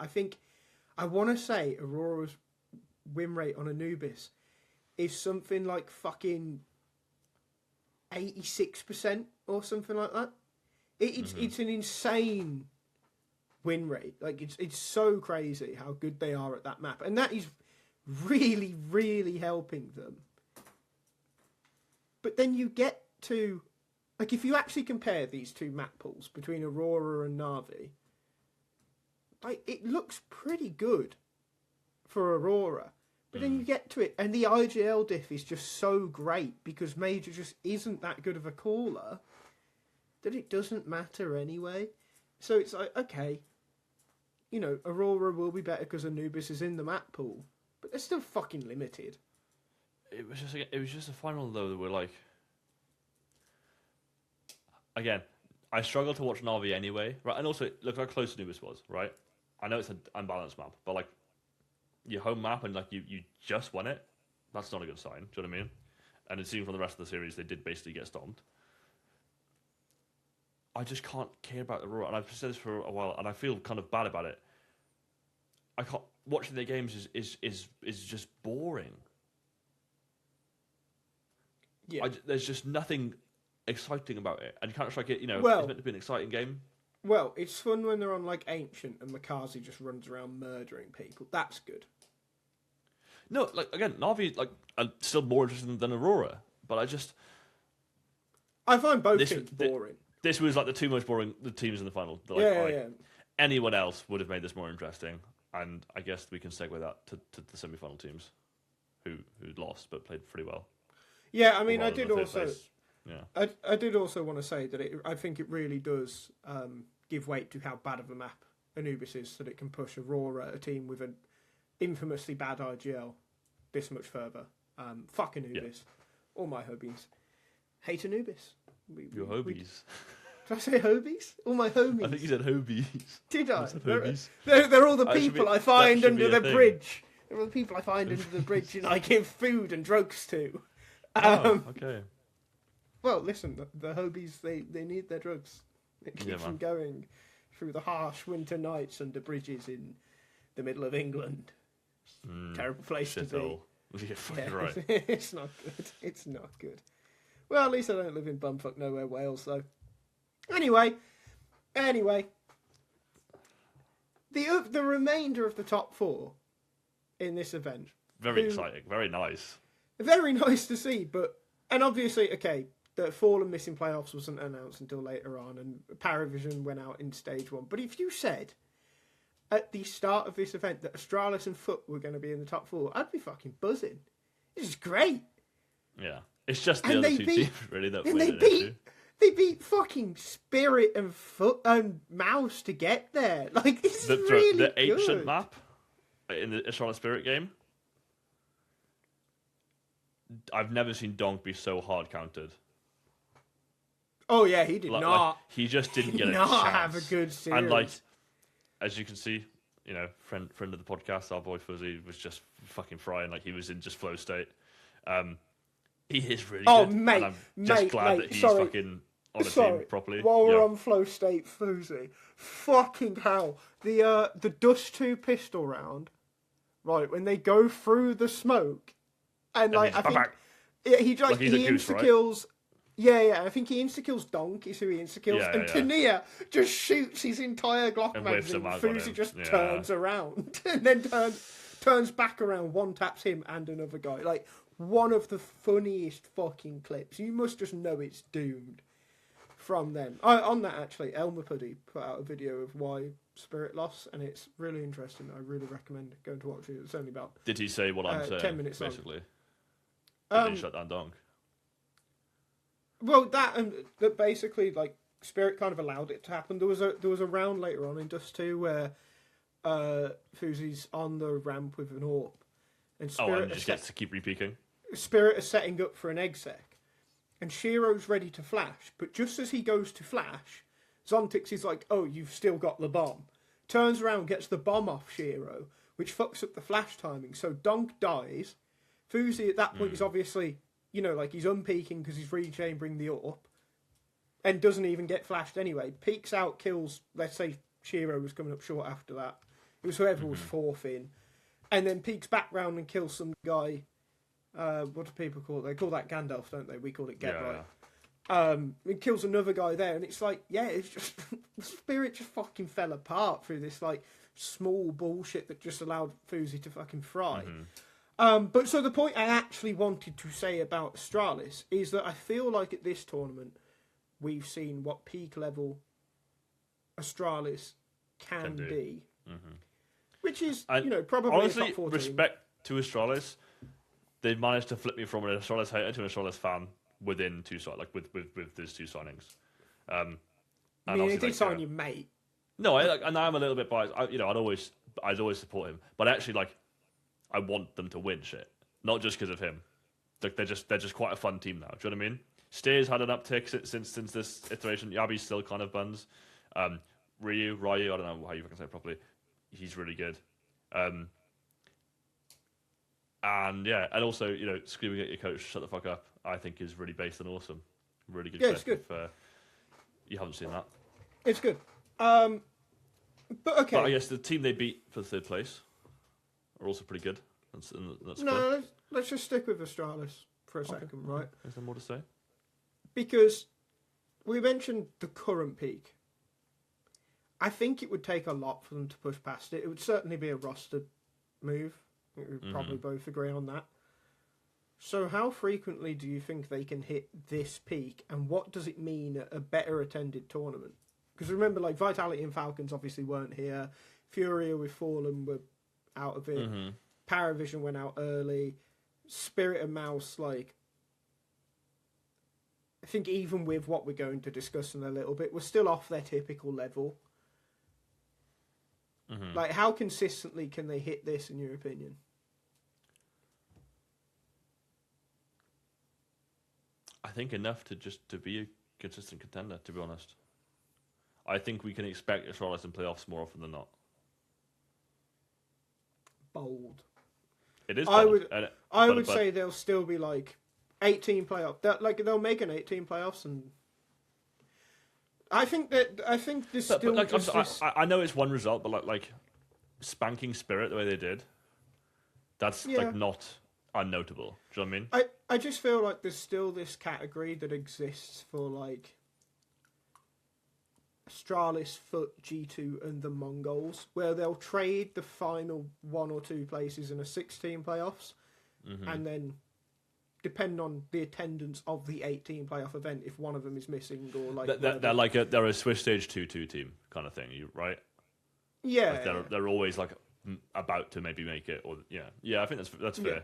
I want to say Aurora's win rate on Anubis is something like fucking 86% or something like that. It's an insane win rate. Like, it's so crazy how good they are at that map. And that is really, really helping them. But then you get to... Like, if you actually compare these two map pools between Aurora and NAVI, like, it looks pretty good for Aurora. But then you get to it, and the IGL diff is just so great because Major just isn't that good of a caller that it doesn't matter anyway. So it's like, okay, you know, Aurora will be better because Anubis is in the map pool, but they're still fucking limited. It was just a final, though, that we're like... Again, I struggle to watch Navi anyway, right? And also, look how close Anubis was, right? I know it's an unbalanced map, but, like, your home map and, like, you just won it, that's not a good sign, do you know what I mean? And it seemed from the rest of the series, they did basically get stomped. I just can't care about Aurora, and I've said this for a while, and I feel kind of bad about it. I can't... Watching their games is just boring. Yeah. There's just nothing exciting about it. And Counter-Strike, it's meant to be an exciting game. Well, it's fun when they're on, like, Ancient and Makazi just runs around murdering people. That's good. No, like, again, Navi, like, are still more interesting than Aurora. But I find both teams boring. This was, like, the two most boring teams in the final. Yeah. Anyone else would have made this more interesting. And I guess we can segue that to the semi-final teams who lost but played pretty well. Yeah, I mean, I did also... Yeah. I did also want to say that I think it really does give weight to how bad of a map Anubis is, so that it can push Aurora, a team with an infamously bad IGL, this much further. Fuck Anubis. All my hobies. Hate Anubis. Your hobies. Did I say hobies? All my homies. I think you said hobies. Did I? Hobies. They're all the people I find under the thing. bridge. They're all the people I find under the bridge and I give food and drugs to. Okay. Well, listen, the hobies, they need their drugs. It keeps them going through the harsh winter nights under bridges in the middle of England. Terrible place to be. Yeah, right. It's not good. It's not good. Well, at least I don't live in bumfuck nowhere, Wales, though. Anyway. The remainder of the top four in this event. Very exciting. Very nice. Very nice to see, and obviously, okay, the Fallen missing playoffs wasn't announced until later on, and Paravision went out in stage 1. But if you said at the start of this event that Astralis and Foot were going to be in the top 4, I'd be fucking buzzing. This is great. Yeah. It's just the other two teams, really, that win it. They beat fucking Spirit and Mouse to get there. Like, this is really the good. ancient map in the Charlotte Spirit game. I've never seen Donk be so hard countered. Oh yeah, he did not. He just didn't get a not chance. have a good series. And like, as you can see, you know, friend of the podcast, our boy Fuzzy was just fucking frying. Like he was in just flow state. He is really good. Mate, and I'm just glad that he's fucking on the team properly. While we're on flow state, Fuzzy, fucking hell, the Dust 2 pistol round, right? When they go through the smoke, and like I think he insta kills. Yeah, I think he insta-kills Donk, is who he insta-kills, and Tania just shoots his entire Glock magazine, Fuzi just turns around, and then turns back around, one-taps him and another guy. Like, one of the funniest fucking clips. You must just know it's doomed from them. On that, actually, Elmer Puddy put out a video of why Spirit lost, and it's really interesting. I really recommend going to watch it. It's only about... Did he say what I'm saying, 10 minutes basically? Did he shut down Donk? Well, that basically, like, Spirit kind of allowed it to happen. There was a round later on in Dust 2 where Fuzi's on the ramp with an AWP, and Spirit and just gets to keep repeaking. Spirit is setting up for an egg sec, and Shiro's ready to flash, but just as he goes to flash, Zontix is like, "Oh, you've still got the bomb." Turns around, gets the bomb off Shiro, which fucks up the flash timing. So Donk dies. Fuzi at that point is obviously, you know, like he's unpeaking because he's rechambering the AWP, and doesn't even get flashed anyway. Peeks out, kills, let's say Shiro was coming up short after that. It was whoever was fourth in. And then peeks back round and kills some guy. What do people call it? They call that Gandalf, don't they? We call it Get Right. It kills another guy there, and it's like, yeah, it's just... the Spirit just fucking fell apart through this, like, small bullshit that just allowed Fuzi to fucking fry. But so the point I actually wanted to say about Astralis is that I feel like at this tournament we've seen what peak level Astralis can be. Which is, you know, probably honestly, a top 14. Respect to Astralis. They've managed to flip me from an Astralis hater to an Astralis fan within two signings, like with those two signings. I mean, they did sign your mate. No, and I'm a little bit biased. I'd always support him, but actually, like, I want them to win shit, not just because of him. Like, they're just quite a fun team now. Do you know what I mean? Steer's had an uptick since this iteration. Yabi's still kind of buns. Ryu, I don't know how you can say it properly. He's really good. And yeah, and also, you know, screaming at your coach, shut the fuck up, I think is really based and awesome. Really good. Yeah, it's good. If you haven't seen that. It's good. But okay. But I guess the team they beat for third place are also pretty good. That's no, let's just stick with Astralis for a second, right? Is there more to say? Because we mentioned the current peak. I think it would take a lot for them to push past it. It would certainly be a roster move. We would probably both agree on that. So how frequently do you think they can hit this peak, and what does it mean at a better attended tournament? Because remember, like, Vitality and Falcons obviously weren't here. Furia with Fallen were out of it. Paravision went out early. Spirit and Mouse, like, I think even with what we're going to discuss in a little bit, we're still off their typical level. Like, how consistently can they hit this, in your opinion? I think enough to be a consistent contender, to be honest. I think we can expect Astralis in playoffs more often than not. Bold. It is bold. I would say they'll still be like 18 playoff. They'll make an 18 playoffs, and I think there's still. But like, I know it's one result, but like spanking Spirit the way they did, that's like not unnotable. Do you know what I mean? I just feel like there's still this category that exists for like Astralis, Foot, G2, and the Mongols, where they'll trade the final 1 or 2 places in a 16 playoffs, and then depending on the attendance of the 18 playoff event, if one of them is missing or like they're a Swiss Stage 2-2 team kind of thing, right? Yeah, like they're always like about to maybe make it, or yeah. I think that's fair.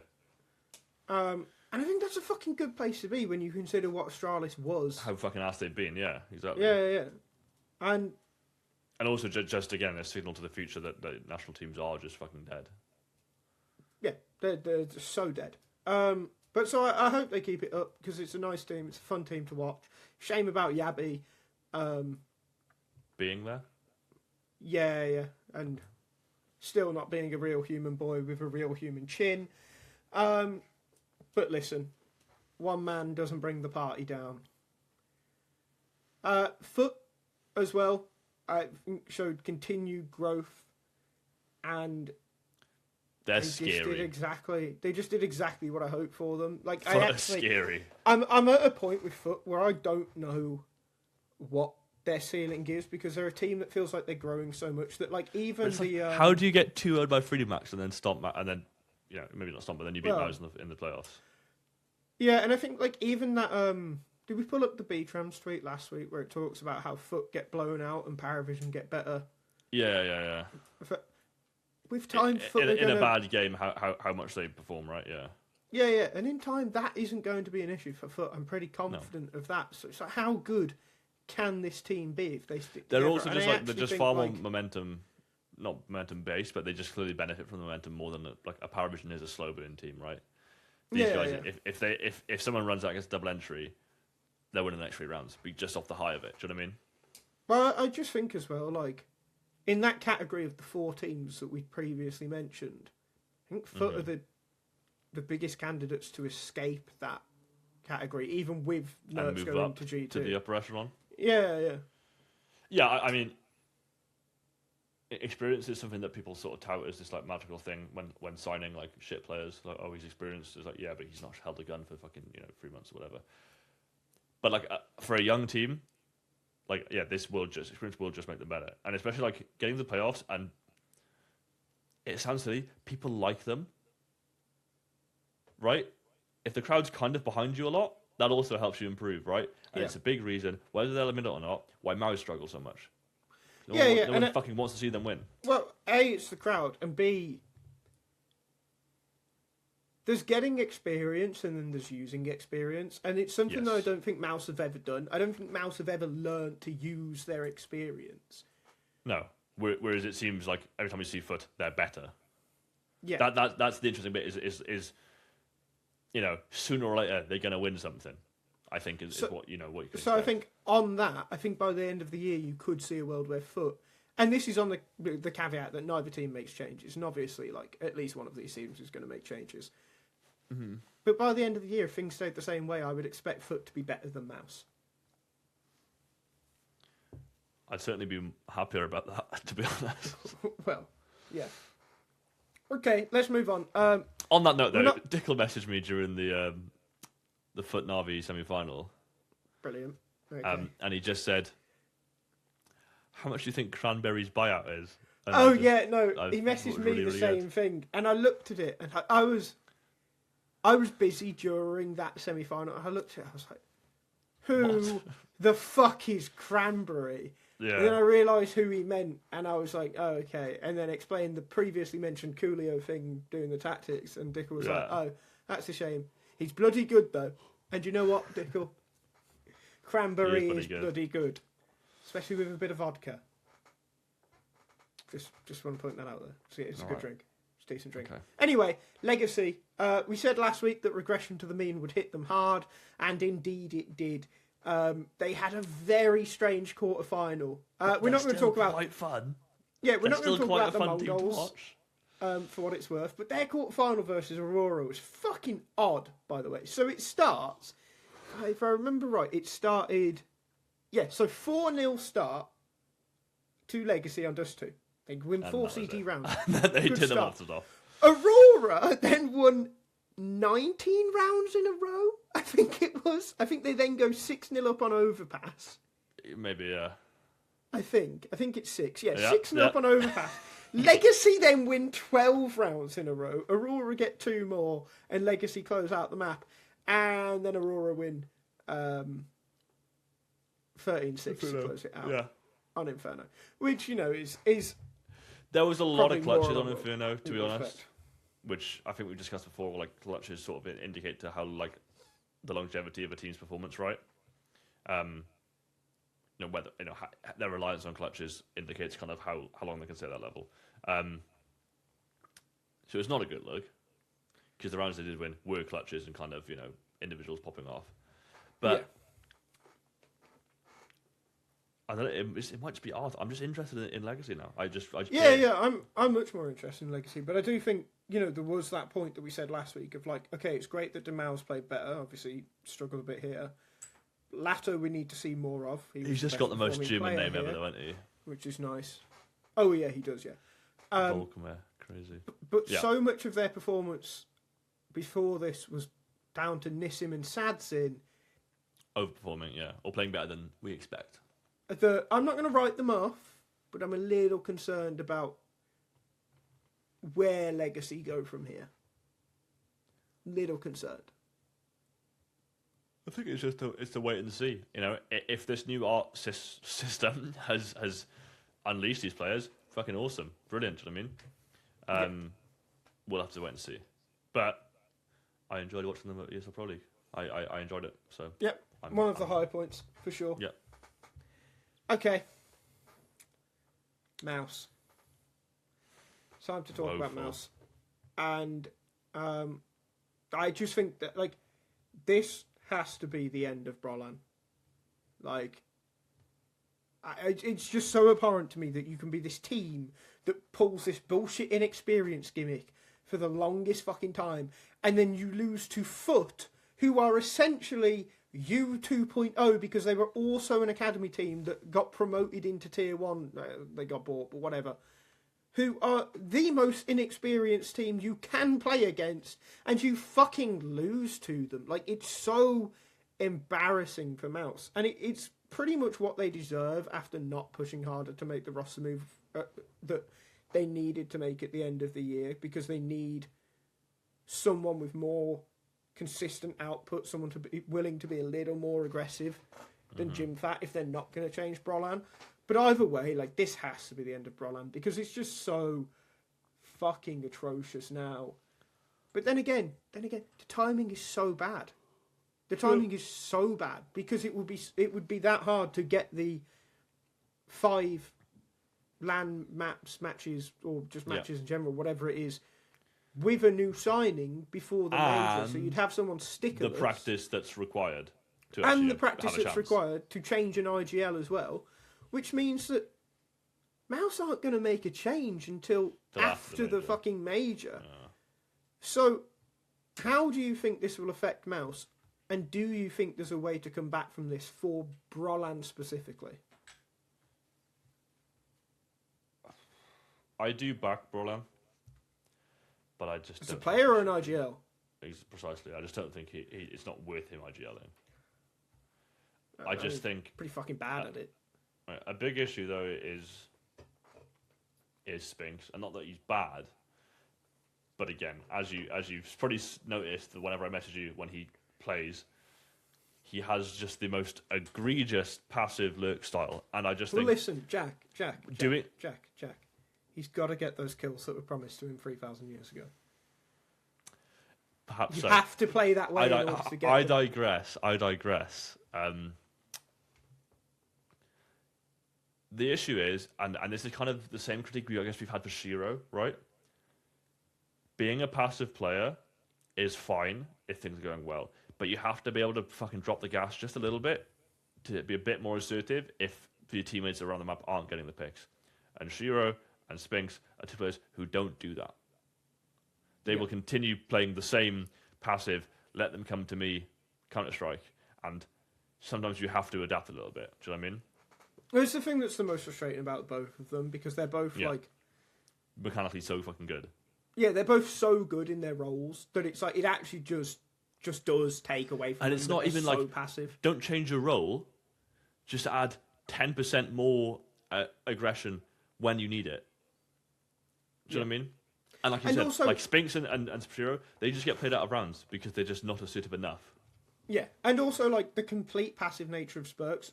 And I think that's a fucking good place to be when you consider what Astralis was. How fucking ass they've been, yeah, exactly. Yeah. And also, just again, a signal to the future that the national teams are just fucking dead. Yeah, they're just so dead. But so I hope they keep it up because it's a nice team. It's a fun team to watch. Shame about Yabby. Being there? Yeah. And still not being a real human boy with a real human chin. But listen, one man doesn't bring the party down. Foot as well, I think showed continued growth, and they're scary. They just did exactly what I hoped for them. Like Foot are scary. I'm at a point with Foot where I don't know what their ceiling is because they're a team that feels like they're growing so much that like even the how do you get 2-0 by Freedom Max and then stomp and then maybe not stomp but then you beat Mouse in the playoffs. Yeah, and I think like even that did we pull up the B-Trams tweet last week where it talks about how Foot get blown out and Paravision get better? Yeah. With time, Foot in a bad game, how much they perform, right? Yeah. Yeah, and in time that isn't going to be an issue for Foot. I'm pretty confident of that. So it's like, how good can this team be if they stick together? They're also they're just far more momentum, not momentum based, but they just clearly benefit from the momentum more than a Paravision is a slow burn team, right? These guys, if someone runs out against double entry, they're winning the next 3 rounds, be just off the high of it. Do you know what I mean? Well, I just think as well, like in that category of the 4 teams that we previously mentioned, I think Foot are the biggest candidates to escape that category, even with Nertz going to G2 to the upper echelon. Yeah. I mean, experience is something that people sort of tout as this like magical thing when signing like shit players. Like, oh, he's experienced. It's like, yeah, but he's not held a gun for fucking 3 months or whatever. But like for a young team, like experience will just make them better, and especially like getting to the playoffs. And it sounds silly, people like them, right? If the crowd's kind of behind you a lot, that also helps you improve, right? And it's a big reason, whether they'll admit it or not, why Maui struggle so much. No one fucking wants to see them win. Well, A, it's the crowd, and B, there's getting experience and then there's using experience, and it's something that I don't think Mouse have ever done. I don't think Mouse have ever learned to use their experience. No. Whereas it seems like every time we see Foot, they're better. Yeah. That's the interesting bit is sooner or later they're going to win something. I think is what you can expect. I think on that, by the end of the year you could see a world where Foot, and this is on the caveat that neither team makes changes, and obviously like at least one of these teams is going to make changes. Mm-hmm. But by the end of the year, if things stayed the same way, I would expect Foot to be better than Mouse. I'd certainly be happier about that, to be honest. Well, yeah. Okay, let's move on. On that note, though, Dickel messaged me during the Foot NAVI semi-final. Brilliant. Okay. And he just said, "How much do you think Cranberry's buyout is?" And he messaged me the same thing, and I looked at it, and I was busy during that semi-final. I looked at it, I was like, "Who the fuck is Cranberry?" Yeah. And then I realised who he meant, and I was like, "Oh, okay." And then explained the previously mentioned Coolio thing doing the tactics, and Dickel was like, "Oh, that's a shame. He's bloody good though." And you know what, Dickel? Cranberry is bloody good, especially with a bit of vodka. Just want to point that out there. See, it's a good drink. It's a decent drink. Okay. Anyway, Legacy. We said last week that regression to the mean would hit them hard, and indeed it did. They had a very strange quarterfinal. We're not going to talk about quite fun. Yeah, we're not going to talk about the Mongols. For what it's worth, but their quarterfinal versus Aurora was fucking odd, by the way. So it starts, if I remember right, it started, so 4-0 start to Legacy on Dust 2. They win 4 CT rounds. They did a lot of stuff. Aurora then won 19 rounds in a row, I think it was. I think they then go 6-0 up on Overpass. Maybe, yeah. I think it's 6. 6-0 up on Overpass. Legacy then win 12 rounds in a row. Aurora get 2 more, and Legacy close out the map. And then Aurora win 13-6 to close it out on Inferno. Which, is there was a lot of clutches on Inferno, to be honest. which I think we discussed before, like clutches sort of indicate to how like the longevity of a team's performance, right? Whether their reliance on clutches indicates kind of how long they can stay at that level. So it's not a good look because the rounds they did win were clutches and kind of individuals popping off, but. I don't know, it might just be art. I'm just interested in Legacy now. I'm much more interested in Legacy, but I do think there was that point that we said last week of like, okay, it's great that Demal's played better. Obviously, he struggled a bit here. Lato, we need to see more of. He's just got the most German name ever, though, hasn't he? Which is nice. Oh yeah, he does. Yeah. Volkmar, crazy. But so much of their performance before this was down to Nissim and Sadzin overperforming, yeah, or playing better than we expect. I'm not going to write them off, but I'm a little concerned about where Legacy go from here. Little concerned. I think it's just to wait and see. If this new art system has unleashed these players, fucking awesome, brilliant. Do you know what I mean? We'll have to wait and see. But I enjoyed watching them at ESL Pro League. I enjoyed it. So yep, one of the high points for sure. Yep. Okay. Mouse. Time to talk about Mouse. And I just think that like this has to be the end of Brollan. Like it's just so abhorrent to me that you can be this team that pulls this bullshit inexperience gimmick for the longest fucking time, and then you lose to Foot, who are essentially U 2.0 because they were also an academy team that got promoted into Tier 1. They got bought, but whatever. Who are the most inexperienced team you can play against, and you fucking lose to them. Like, it's so embarrassing for Mouse. And it's pretty much what they deserve after not pushing harder to make the roster move that they needed to make at the end of the year, because they need someone with more consistent output, someone to be willing to be a little more aggressive than Jim Fat if they're not going to change Brollan. But either way, like, this has to be the end of Brollan because it's just so fucking atrocious now. But then again, the timing is so bad. The timing is so bad because it would be that hard to get the 5 LAN matches or just matches in general, whatever it is, with a new signing before the major. So you'd have someone stickerless. The practice that's required to and the practice that's required to change an IGL as well, which means that Mouse aren't going to make a change until after the fucking major. Yeah. So how do you think this will affect Mouse? And do you think there's a way to come back from this for Brollan specifically? I do back Brollan, but I just as a player or an IGL? Precisely. I just don't think it's not worth him IGLing. I just think pretty fucking bad at it. A big issue though is Spinks, and not that he's bad, but again, as you've probably noticed, that whenever I message you when he plays, he has just the most egregious passive lurk style, and I just think. Listen, Jack. He's got to get those kills that were promised to him 3,000 years ago. Perhaps you have to play that way in order to get. I digress. The issue is, and this is kind of the same critique I guess we've had for Shiro, right? Being a passive player is fine if things are going well, but you have to be able to fucking drop the gas just a little bit to be a bit more assertive if your teammates around the map aren't getting the picks. And Shiro and Spinks are two players who don't do that. They will continue playing the same passive, let them come to me, Counter-Strike, and sometimes you have to adapt a little bit. Do you know what I mean? It's the thing that's the most frustrating about both of them, because they're both like mechanically so fucking good. Yeah, they're both so good in their roles that it's like it actually just does take away from them. And it's not even like passive. Don't change your role, just add 10% more aggression when you need it. Do you know what I mean? And like you said, also, like Spinks and Spiro, they just get played out of rounds because they're just not assertive enough. Yeah, and also like the complete passive nature of Spinks.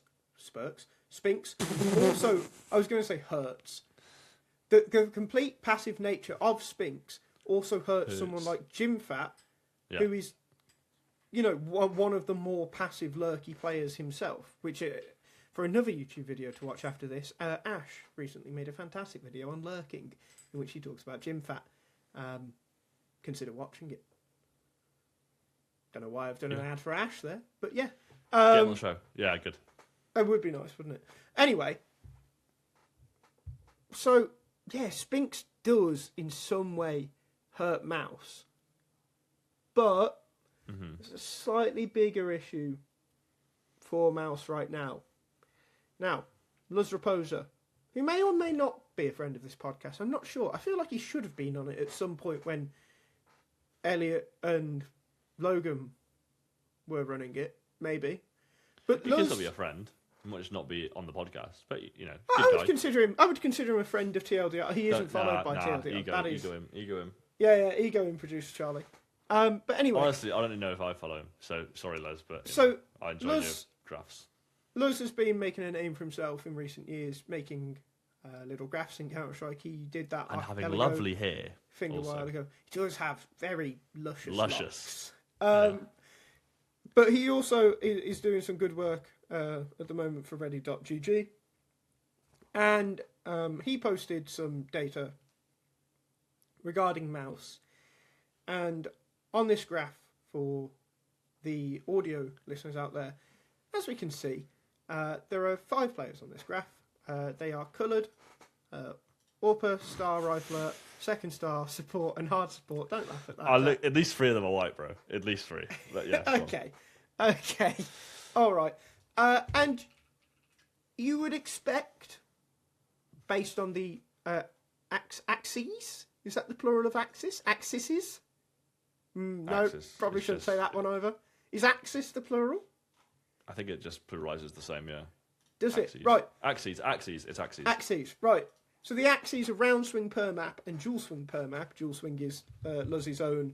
Also, I was going to say Hertz. The complete passive nature of Spinks also hurts someone like Jimfat, Yeah. who is, you know, one of the more passive lurky players himself, which for another YouTube video to watch after this, Ash recently made a fantastic video on lurking in which he talks about Jimfat. Consider watching it. Don't know why I've done an ad for Ash there, but yeah. Get on the show. Yeah, good. It would be nice, wouldn't it? Anyway, so yeah, Spinks does in some way hurt Mouse, but there's a slightly bigger issue for Mouse right now. Now, Luz Raposa, who may or may not be a friend of this podcast, I'm not sure. I feel like he should have been on it at some point when Elliot and Logan were running it, maybe. But He can still be a friend. He might just not be on the podcast. But, you know, good I guy. would consider him a friend of TLDR. He isn't followed by TLDR. Ego him. Yeah, ego him, producer Charlie. But anyway. Honestly, I don't even know if I follow him. So, sorry, Les, but I enjoy your graphs. Luz has been making a name for himself in recent years, making little graphs in Counter-Strike. He did that And having lovely hair. A while ago. He does have very luscious locks. Yeah. But he also is doing some good work at the moment for Ready.gg. And he posted some data regarding Mouse. And on this graph, for the audio listeners out there, as we can see, there are 5 players on this graph. They are coloured, AWPer, Star, Rifler, Second Star, Support, and Hard Support. Don't laugh at that. At least 3 of them are white, bro. At least 3. But yeah. Okay. All right. And you would expect, based on the axes, is that the plural of axis? Axises? No, Axis. probably It's shouldn't just- say that one over. Is axis the plural? I think it just pluralizes the same, yeah. Does Axes. it? Right. Axes. It's axes. Axes, right. So the axes are round swing per map and dual swing per map. Dual swing is Luz's own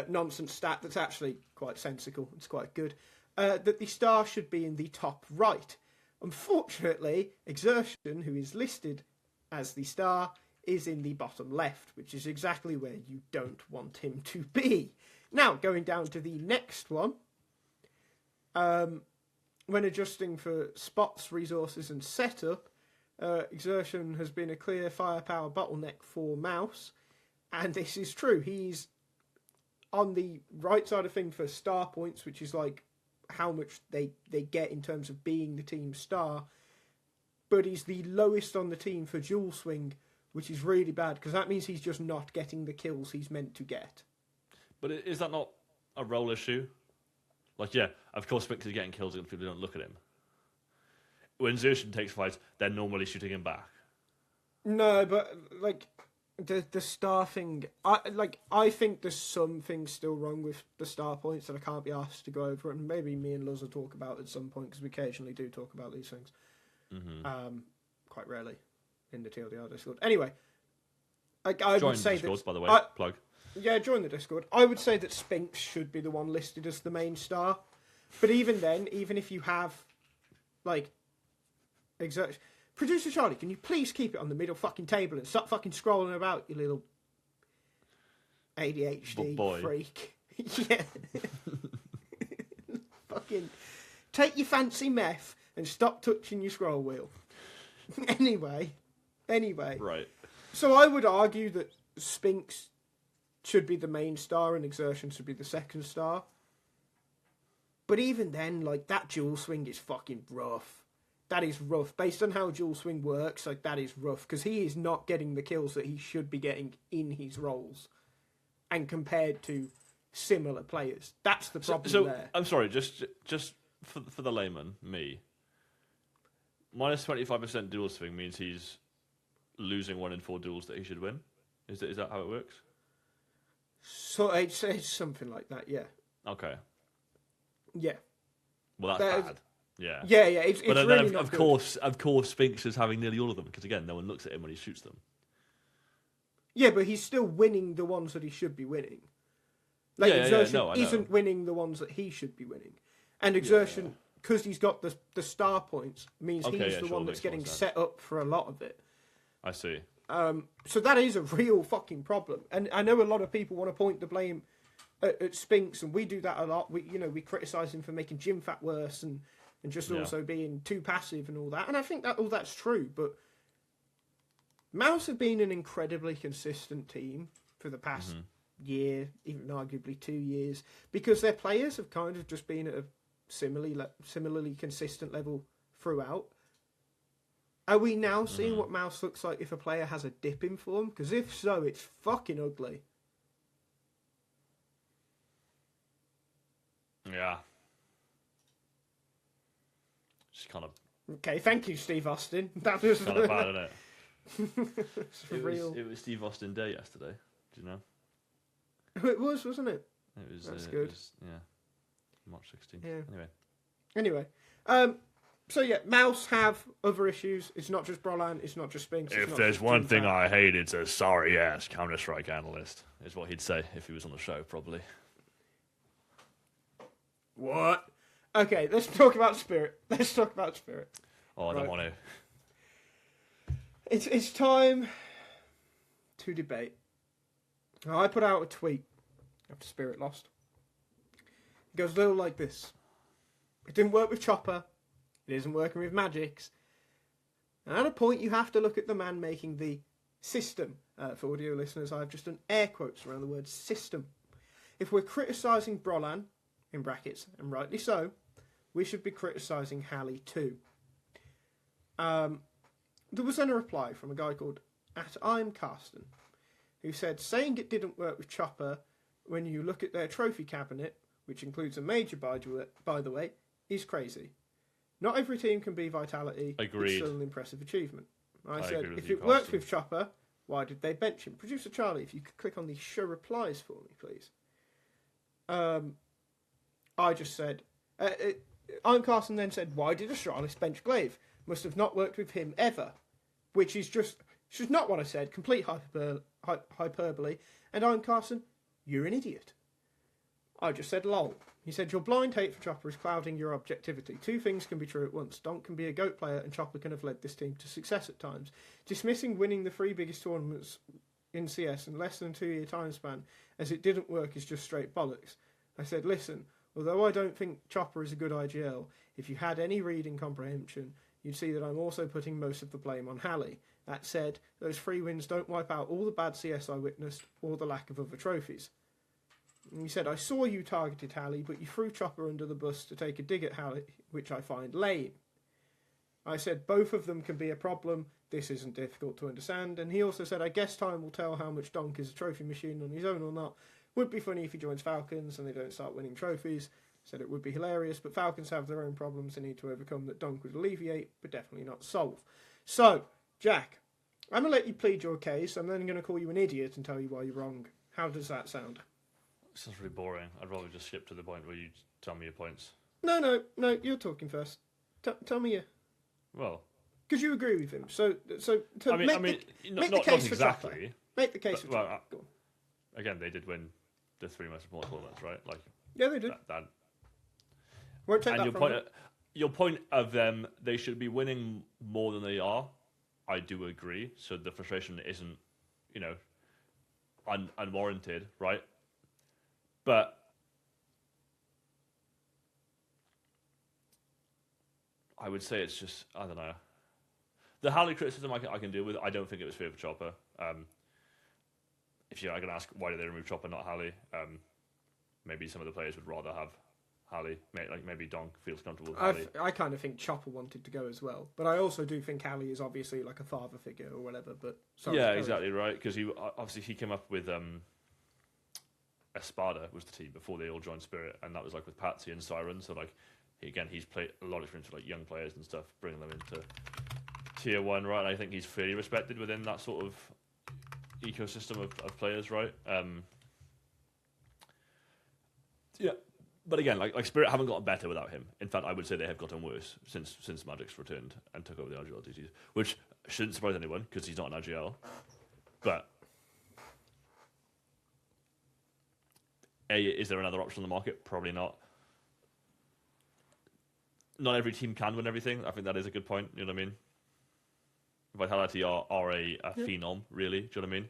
nonsense stat that's actually quite sensical. It's quite good. That the star should be in the top right. Unfortunately, Exertion, who is listed as the star, is in the bottom left, which is exactly where you don't want him to be. Now, going down to the next one. When adjusting for spots, resources and setup, Exertion has been a clear firepower bottleneck for Mouse, and this is true. He's on the right side of things for star points, which is like how much they get in terms of being the team star, but he's the lowest on the team for dual swing, which is really bad, because that means he's just not getting the kills he's meant to get. But is that not a role issue? Like, yeah, of course Spinks is getting kills against people who don't look at him. When Xertion takes fights, they're normally shooting him back. No, but, like, the star thing... I think there's some things still wrong with the star points that I can't be asked to go over, and maybe me and Luz will talk about at some point, because we occasionally do talk about these things. Quite rarely in the TLDR Discord. Anyway, I Join would say Discord, that... by the way. Plug. Yeah, join the Discord. I would say that Spinks should be the one listed as the main star. But even then, even if you have, like, Producer Charlie, can you please keep it on the middle fucking table and stop fucking scrolling about, you little ADHD freak. Yeah. Fucking take your fancy meth and stop touching your scroll wheel. Anyway. Right. So I would argue that Spinks should be the main star and Exertion should be the second star. But even then, like, that dual swing is fucking rough. That is rough. Based on how dual swing works, like, that is rough. Because he is not getting the kills that he should be getting in his roles. And compared to similar players. That's the problem there. I'm sorry, just for the layman, me. Minus 25% dual swing means he's losing 1 in 4 duels that he should win. Is that how it works? So it's something like that, yeah. Okay. Yeah. Well, that's bad. Yeah. Yeah. It's but really then, not of good. course, Spinks is having nearly all of them because again, no one looks at him when he shoots them. Yeah, but he's still winning the ones that he should be winning. Like, Exertion isn't winning the ones that he should be winning. And Exertion, because he's got the star points, means he's the one that's getting set up for a lot of it. I see. So that is a real fucking problem. And I know a lot of people want to point the blame at Spinks, and we do that a lot. We criticise him for making Gym Fat worse and just also being too passive and all that. And I think that all that's true, but Mouse have been an incredibly consistent team for the past year, even arguably 2 years, because their players have kind of just been at a similarly consistent level throughout. Are we now seeing what Mouse looks like if a player has a dip in form? Because if so, it's fucking ugly. Yeah. Just kind of... Okay, thank you, Steve Austin. That was kind of bad, isn't it? It was Steve Austin Day yesterday. Do you know? It was, wasn't it? It was. That's good. It was, March 16th. Yeah. Anyway. So yeah, Mouse have other issues. It's not just Brollan. It's not just Spinks. If there's one thing I hate, it's a sorry-ass Counter-Strike analyst, is what he'd say if he was on the show, probably. What? Okay, let's talk about Spirit. Oh, I don't want to. It's time to debate. Now, I put out a tweet after Spirit lost. It goes a little like this. It didn't work with Chopper. It isn't working with Magix. And at a point, you have to look at the man making the system. For audio listeners, I've just done air quotes around the word system. If we're criticising Brollan, in brackets, and rightly so, we should be criticising Hally too. There was then a reply from a guy called @I'mCarsten, who said, saying it didn't work with Chopper when you look at their trophy cabinet, which includes a major by the way, is crazy. Not every team can be Vitality. Agreed. It's still an impressive achievement. I said, if you, it worked with Chopper, why did they bench him? Producer Charlie, if you could click on the show replies for me, please. I just said, Carson then said, why did Astralis bench Glaive? Must have not worked with him ever. Which is just not what I said. Complete hyperbole. And Carson, you're an idiot. I just said lol. He said, your blind hate for Chopper is clouding your objectivity. Two things can be true at once. Donk can be a GOAT player and Chopper can have led this team to success at times. Dismissing winning the 3 biggest tournaments in CS in less than a 2-year time span as it didn't work is just straight bollocks. I said, listen, although I don't think Chopper is a good IGL, if you had any reading comprehension, you'd see that I'm also putting most of the blame on Hally. That said, those 3 wins don't wipe out all the bad CS I witnessed or the lack of other trophies. And he said, I saw you targeted Hally, but you threw Chopper under the bus to take a dig at Hally, which I find lame. I said, both of them can be a problem. This isn't difficult to understand. And he also said, I guess time will tell how much Donk is a trophy machine on his own or not. Would be funny if he joins Falcons and they don't start winning trophies. Said it would be hilarious, but Falcons have their own problems they need to overcome that Donk would alleviate, but definitely not solve. So, Jack, I'm going to let you plead your case. I'm then going to call you an idiot and tell you why you're wrong. How does that sound? Sounds really boring. I'd rather just skip to the point where you tell me your points. No, you're talking first. Tell me your... Well... Because you agree with him. So make the case not for exactly. Chopper. Make the case for Chopper. Go on. Again, they did win the 3 most important tournaments, right? Like, yeah, they did. That Won't take and that your from point, them. your point of them, they should be winning more than they are. I do agree. So the frustration isn't, unwarranted, right? But I would say it's just, I don't know. The Hally criticism I can deal with. I don't think it was fair for Chopper. If you're going to ask why did they remove Chopper, not Hally, maybe some of the players would rather have Hally. Maybe Donk feels comfortable with Hally. I kind of think Chopper wanted to go as well, but I also do think Hally is obviously like a father figure or whatever. But sorry, yeah, exactly right. Because he came up with Espada was the team before they all joined Spirit, and that was like with Patsy and Siren. So he's played a lot of experience with young players and stuff, bringing them into Tier 1, right? And I think he's fairly respected within that sort of ecosystem of players, right? Yeah, but again, like Spirit haven't gotten better without him. In fact, I would say they have gotten worse since Magix returned and took over the RGL duties, which shouldn't surprise anyone because he's not an RGL. But is there another option on the market? Probably not. Not every team can win everything. I think that is a good point. You know what I mean? Vitality are a phenom, really. Do you know what I mean?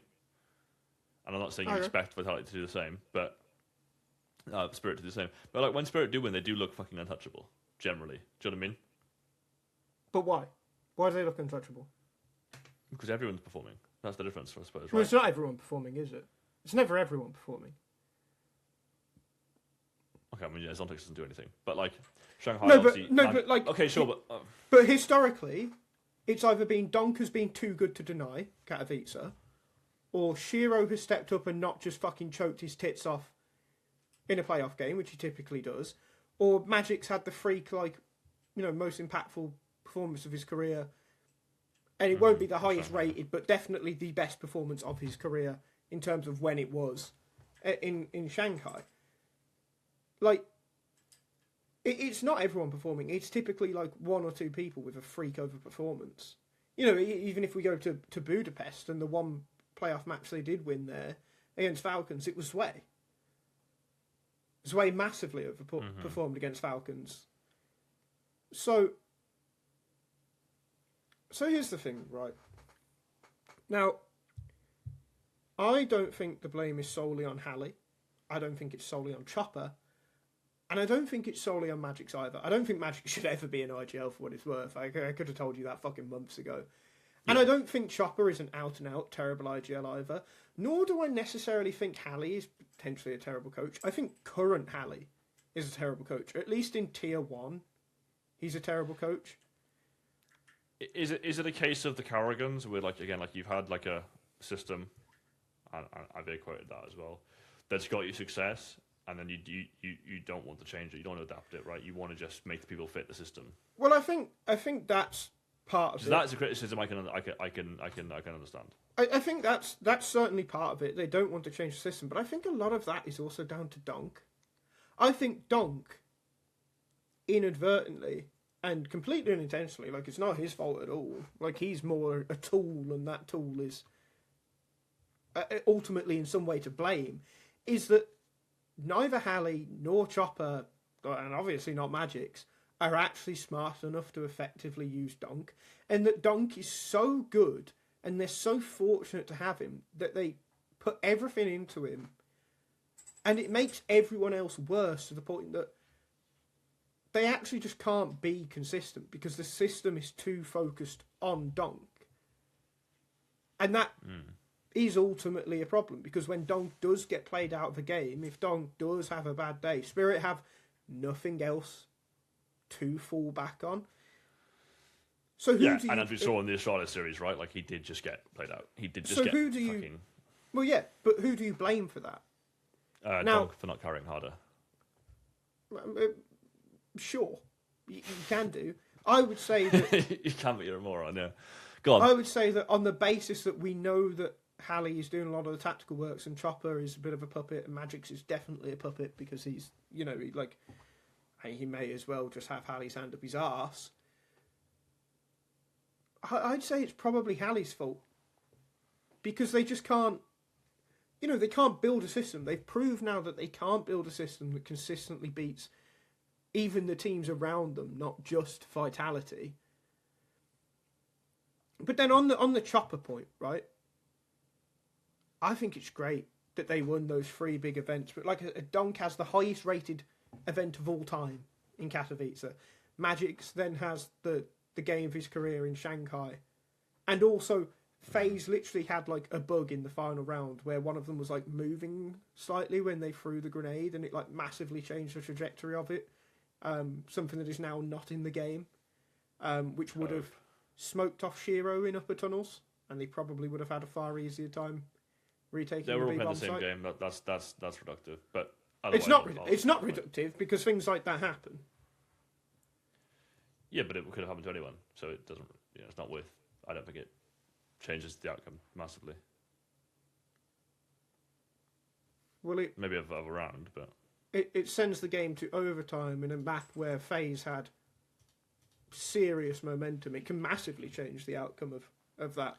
And I'm not saying you expect Vitality to do the same, but Spirit to do the same. But like when Spirit do win, they do look fucking untouchable, generally. Do you know what I mean? But why? Why do they look untouchable? Because everyone's performing. That's the difference, I suppose, right? Well, it's not everyone performing, is it? It's never everyone performing. Okay, I mean, yeah, Zontex doesn't do anything. But, like, Shanghai but like... Okay, sure, but... But historically, it's either been donk has been too good to deny, Katowice, or Shiro has stepped up and not just fucking choked his tits off in a playoff game, which he typically does, or Magic's had the freak, like, you know, most impactful performance of his career, and it won't be the highest rated, but definitely the best performance of his career in terms of when it was in Shanghai. Like, it's not everyone performing. It's typically like one or two people with a freak over performance. You know, even if we go to Budapest and the one playoff match they did win there against Falcons, it was Sway. Sway massively overperformed against Falcons. So here's the thing, right? Now, I don't think the blame is solely on Hally. I don't think it's solely on Chopper. And I don't think it's solely on Magic's either. I don't think Magic should ever be an IGL for what it's worth. I could have told you that fucking months ago. And I don't think Chopper is an out-and-out terrible IGL either. Nor do I necessarily think Hally is potentially a terrible coach. I think current Hally is a terrible coach. At least in Tier 1, he's a terrible coach. Is it a case of the karrigans where, like, again, like you've had like a system, and I've quoted that as well, that's got you success, and then you don't want to change it, you don't want to adapt it, right? You want to just make the people fit the system. Well, I think that's part of it. That's a criticism I can understand. I think that's certainly part of it. They don't want to change the system, but I think a lot of that is also down to donk. I think donk inadvertently and completely unintentionally, like, it's not his fault at all. Like, he's more a tool, and that tool is ultimately in some way to blame, is that neither Hally nor Chopper, and obviously not Magic's, are actually smart enough to effectively use donk, and that donk is so good, and they're so fortunate to have him, that they put everything into him, and it makes everyone else worse to the point that they actually just can't be consistent because the system is too focused on donk. And that is ultimately a problem, because when donk does get played out of a game, if donk does have a bad day, Spirit have nothing else to fall back on. So and as we saw in the Australia series, right? Like, he did just get played out. He did just get fucking... Well, yeah, but who do you blame for that? Donk for not carrying harder. Sure, you can do. I would say that... You can, but you're a moron, yeah. Go on. I would say that on the basis that we know that Hally is doing a lot of the tactical works and Chopper is a bit of a puppet and Magic's is definitely a puppet because he's, you know, he may as well just have Hally's hand up his arse. I'd say it's probably Hally's fault. Because they just can't, you know, they can't build a system. They've proved now that they can't build a system that consistently beats even the teams around them, not just Vitality. But then on the Chopper point, right? I think it's great that they won those 3 big events. But like a donk has the highest rated event of all time in Katowice. Magic's then has the game of his career in Shanghai. And also FaZe literally had like a bug in the final round where one of them was like moving slightly when they threw the grenade, and it like massively changed the trajectory of it. Something that is now not in the game, which would have smoked off Shiro in upper tunnels, and they probably would have had a far easier time retaking the B-bomb site. They were all playing the same game. That's reductive, but it's not reductive because things like that happen. Yeah, but it could have happened to anyone, so it doesn't. You know, it's not worth. I don't think it changes the outcome massively. Well, maybe of a round, but it sends the game to overtime in a map where FaZe had serious momentum. It can massively change the outcome of that.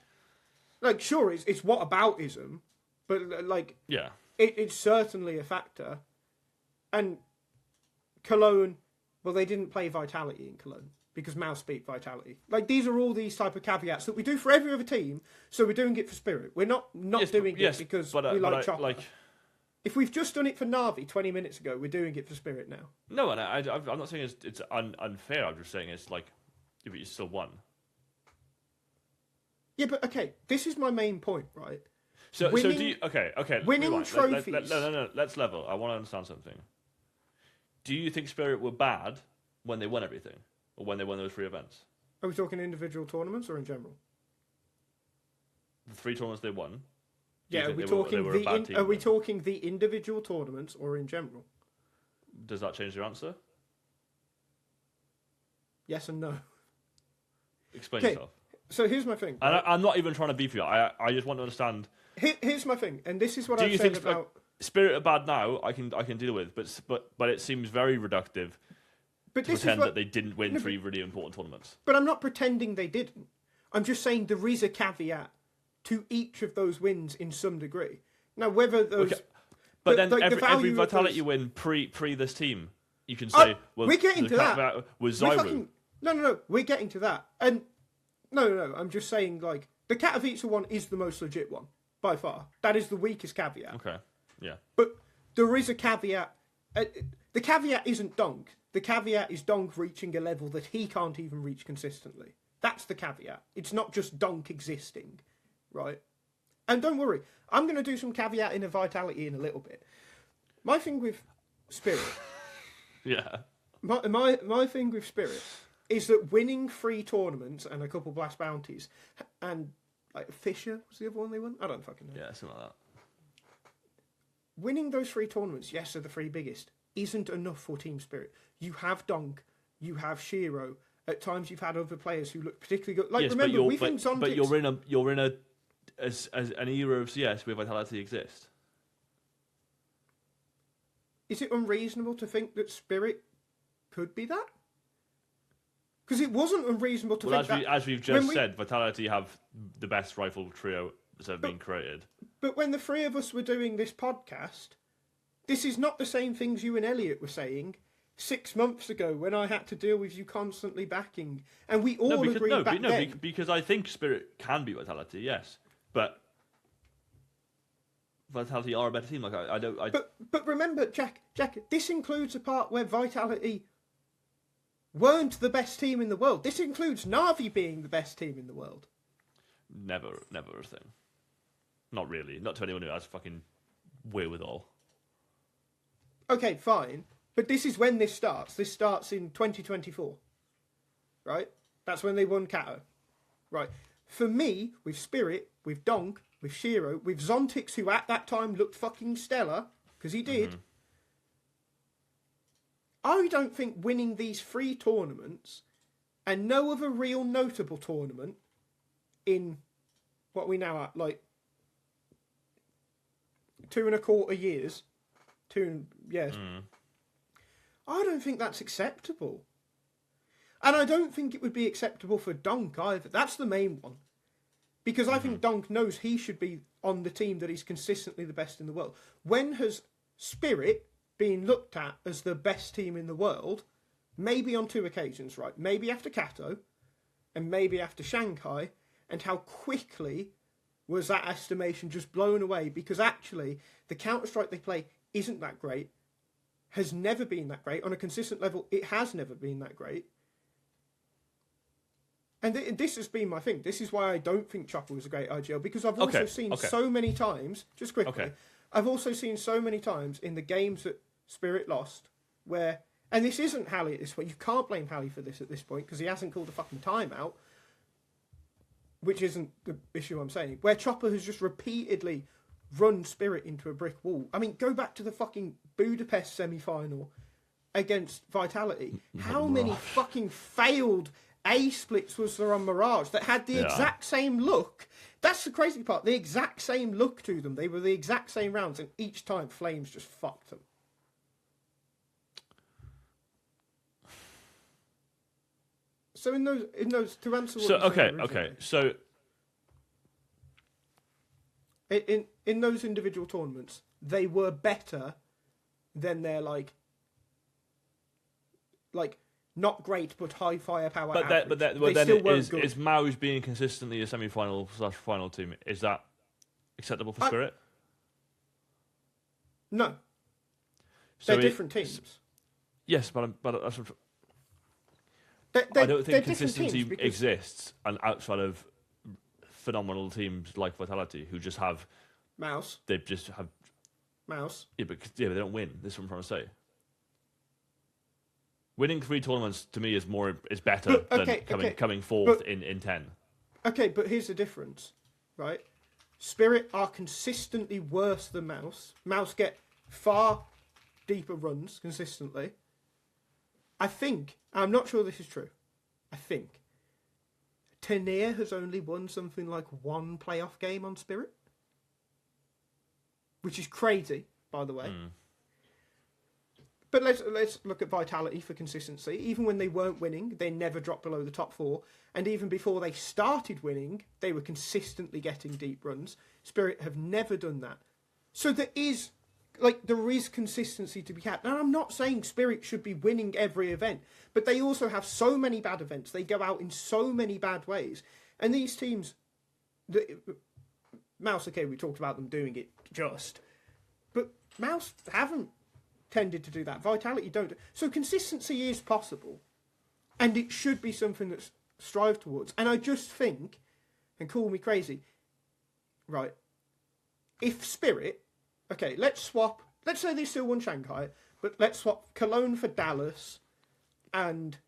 Like, sure, it's whataboutism, but like, yeah, it's certainly a factor. And Cologne, well, they didn't play Vitality in Cologne. because mouse beat Vitality. Like, these are all these type of caveats that we do for every other team, so we're doing it for Spirit. We're not doing it because we like Chopper. If we've just done it for NAVI 20 minutes ago, we're doing it for Spirit now. No, and I'm not saying it's unfair. I'm just saying it's like, if you still won. Yeah, but okay, this is my main point, right? So do you, okay. Winning trophies. No. Let's level. I want to understand something. Do you think Spirit were bad when they won everything? Or when they won those 3 events? Are we talking individual tournaments or in general? The 3 tournaments they won. Yeah, are we talking the individual tournaments or in general? Does that change your answer? Yes and no. Explain yourself. So here's my thing. Right? I'm not even trying to beef you. I just want to understand. Here's my thing, and this is what I've said about... Spirit are bad now, I can deal with, but it seems very reductive to pretend that they didn't win 3 really important tournaments. But I'm not pretending they didn't. I'm just saying there is a caveat to each of those wins in some degree. Now, whether those... Okay. But then every Vitality win pre this team, you can say, well, we're getting to that. Was Zyru. No, we're getting to that. And no, I'm just saying, like, the Katowice one is the most legit one, by far. That is the weakest caveat. Okay, yeah. But there is a caveat. The caveat isn't donk. The caveat is donk reaching a level that he can't even reach consistently. That's the caveat. It's not just donk existing, right? And don't worry, I'm going to do some caveat in a Vitality in a little bit. My thing with Spirit... yeah. My thing with Spirit is that winning 3 tournaments and a couple Blast Bounties, and like Fisher was the other one they won? I don't fucking know. Yeah, something like that. Winning those 3 tournaments, yes, they're the 3 biggest, isn't enough for Team Spirit. You have donk, you have Shiro. At times, you've had other players who look particularly good. Like, yes, remember, we think Zontics... But you're in an era of CS where Vitality exists. Is it unreasonable to think that Spirit could be that? Because it wasn't unreasonable to think that... As we've just said, Vitality have the best rifle trio that have been created. But when the 3 of us were doing this podcast, this is not the same things you and Elliot were saying 6 months ago when I had to deal with you constantly backing. And we all agreed back then. Because I think Spirit can be Vitality, yes. But Vitality are a better team. Like I don't. But remember, Jack, this includes a part where Vitality weren't the best team in the world. This includes NAVI being the best team in the world. Never a thing. Not really. Not to anyone who has fucking wherewithal. Okay, fine. But this is when this starts. This starts in 2024. Right? That's when they won Kato. Right. For me, with Spirit, with donk, with Shiro, with Zontics, who at that time looked fucking stellar, because he did, I don't think winning these 3 tournaments, and no other real notable tournament in what we now at, like 2.25 years, I don't think that's acceptable. And I don't think it would be acceptable for donk either. That's the main one. Because I think donk knows he should be on the team that is consistently the best in the world. When has Spirit been looked at as the best team in the world? Maybe on 2 occasions, right? Maybe after Kato, and maybe after Shanghai, and how quickly was that estimation just blown away? Because actually, the Counter-Strike they play isn't that great, has never been that great. On a consistent level, it has never been that great. And this has been my thing. This is why I don't think Chopper was a great IGL, because I've also seen so many times, just quickly, I've also seen so many times in the games that Spirit lost where, and this isn't Hally at this point, you can't blame Hally for this at this point, because he hasn't called a fucking timeout, which isn't the issue I'm saying, where Chopper has just repeatedly run Spirit into a brick wall. I mean, go back to the fucking Budapest semi-final against Vitality. How many fucking failed A-splits was there on Mirage that had the exact same look? That's the crazy part. The exact same look to them. They were the exact same rounds, and each time Flames just fucked them. So in those to answer what so in those individual tournaments, they were better than their like not great, but high firepower. But average. then still weren't good. is Maus being consistently a semi-final/final team? Is that acceptable for Spirit? No. So They're different teams. Yes, but that's what, I I don't think consistency exists, and outside of phenomenal teams like Vitality, who just have Mouse. they just have Mouse. Yeah, but they don't win. This is what I'm trying to say. Winning 3 tournaments to me is better than coming fourth in 10. Okay, but here's the difference, right? Spirit are consistently worse than Mouse. Mouse get far deeper runs consistently. I think, I'm not sure this is true, I think Tenier has only won something like 1 playoff game on Spirit. Which is crazy, by the way. But let's look at Vitality for consistency. Even when they weren't winning, they never dropped below the top 4. And even before they started winning, they were consistently getting deep runs. Spirit have never done that. So there is consistency to be had. And I'm not saying Spirit should be winning every event, but they also have so many bad events. They go out in so many bad ways. And these teams, Mouse, okay, we talked about them doing it but Mouse haven't tended to do that. Vitality don't. So consistency is possible, and it should be something that's strived towards. And I just think, and call me crazy, right? If Spirit, okay, let's say they still won Shanghai, but let's swap Cologne for Dallas and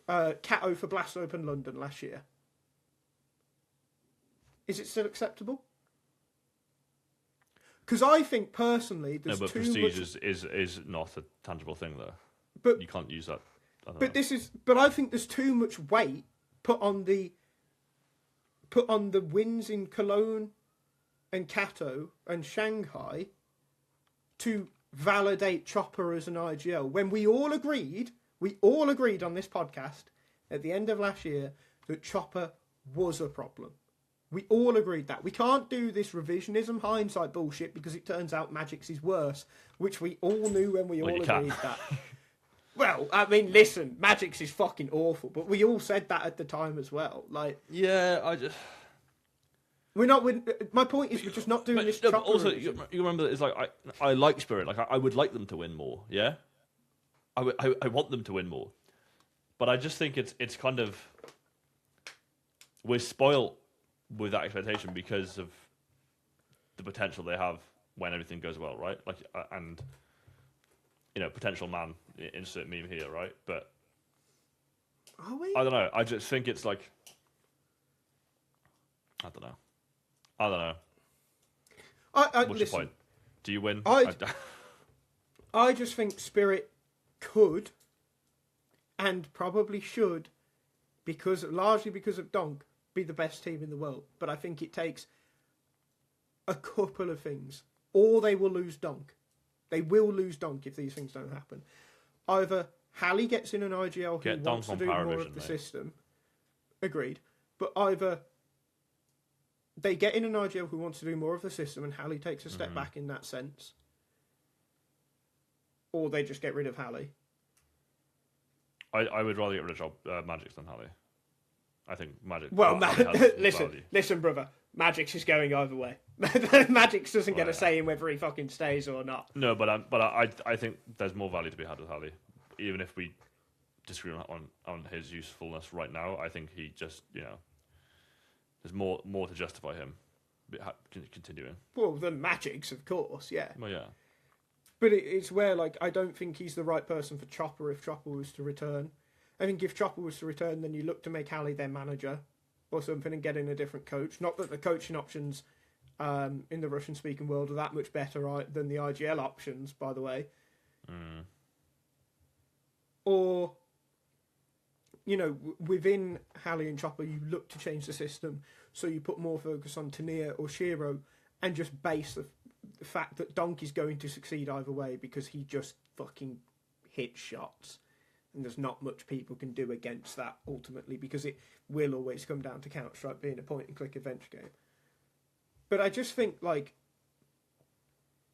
Cato for Blast Open London last year. Is it still acceptable? Because I think personally, there's too prestige much... is not a tangible thing, though. But you can't use that. But I think there's too much weight put on the wins in Cologne and Cato and Shanghai to validate Chopper as an IGL. When we all agreed on this podcast at the end of last year that Chopper was a problem. We all agreed that. We can't do this revisionism hindsight bullshit because it turns out Magic's is worse, which we all knew when we all agreed that. Well, I mean, listen, Magic's is fucking awful, but we all said that at the time as well. Like, yeah, we're not. My point is, we're just not doing this. No, also, you remember that it's like I like Spirit. Like I would like them to win more. Yeah, I want them to win more, but I just think it's kind of we're spoilt with that expectation because of the potential they have when everything goes well, right? Like, and potential man, insert meme here, right? But are we? I don't know. I just think it's like I don't know. What's your point? Do you win? I just think Spirit could and probably should, largely because of Donk, be the best team in the world. But I think it takes a couple of things. Or they will lose Donk. They will lose Donk if these things don't happen. Either Hally gets in an IGL who wants to do more of the system. Agreed. But either they get in an IGL who wants to do more of the system and Hally takes a step back in that sense. Or they just get rid of Hally. I would rather get rid of Magic's than Hally. I think Magic... Well, listen, brother. Magic's is going either way. Magic's doesn't get a say in whether he fucking stays or not. No, but I think there's more value to be had with Hally. Even if we disagree on his usefulness right now, I think he just, there's more to justify him continuing. Well, the Magic's, of course, yeah. Well, yeah. But it's where, I don't think he's the right person for Chopper if Chopper was to return. I think if Chopper was to return, then you look to make Hally their manager or something and get in a different coach. Not that the coaching options in the Russian-speaking world are that much better than the IGL options, by the way. Or, within Hally and Chopper, you look to change the system, so you put more focus on Tenier or Shiro and just base the fact that Donk is going to succeed either way because he just fucking hits shots. And there's not much people can do against that, ultimately, because it will always come down to Counter-Strike being a point-and-click adventure game. But I just think,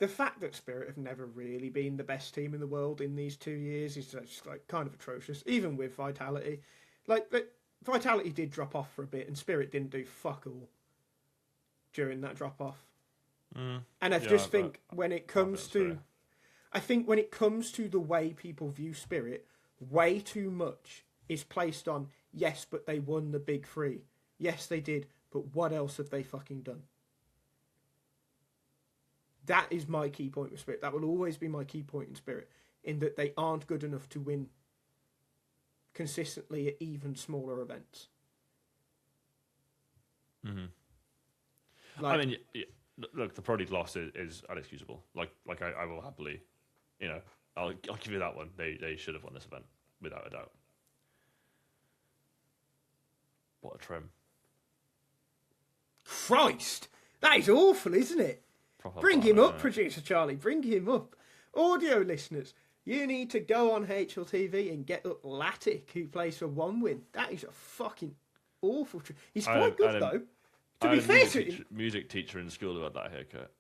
the fact that Spirit have never really been the best team in the world in these 2 years is just like kind of atrocious. Even with Vitality, like Vitality did drop off for a bit, and Spirit didn't do fuck all during that drop off. And I just think when it comes to, I think when it comes to the way people view Spirit, way too much is placed on. Yes, but they won the big three. Yes, they did. But what else have they fucking done? That is my key point with Spirit. That will always be my key point in Spirit, in that they aren't good enough to win consistently at even smaller events. I mean, look, the Pro League loss is unexcusable. Like I will happily, I'll give you that one. They should have won this event without a doubt. What a trim! Christ, that is awful, isn't it? Bring him up, Producer Charlie. Bring him up. Audio listeners, you need to go on HLTV and get up Latic, who plays for One Win. That is a fucking awful. He's quite good though. To be fair to him, music teacher in school who had that haircut.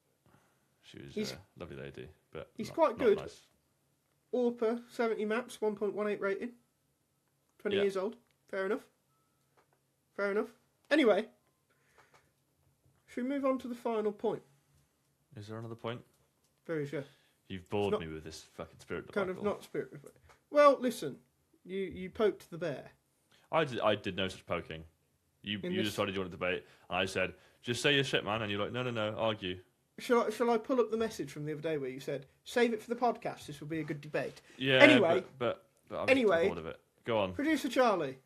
She was a lovely lady, but he's quite good. Nice. Orpa, 70 maps, 1.18 rating. 20 years old. Fair enough. Anyway, should we move on to the final point? Is there another point? Very sure. You've bored me with this fucking Spirit debacle. Kind of not Spirit. Well, listen, you poked the bear. I did no such poking. You decided you wanted to debate, and I said, just say your shit, man. And you're like, no, argue. Shall I pull up the message from the other day where you said, save it for the podcast, this will be a good debate? Yeah, anyway, but I'm just bored of it. Go on. Producer Charlie,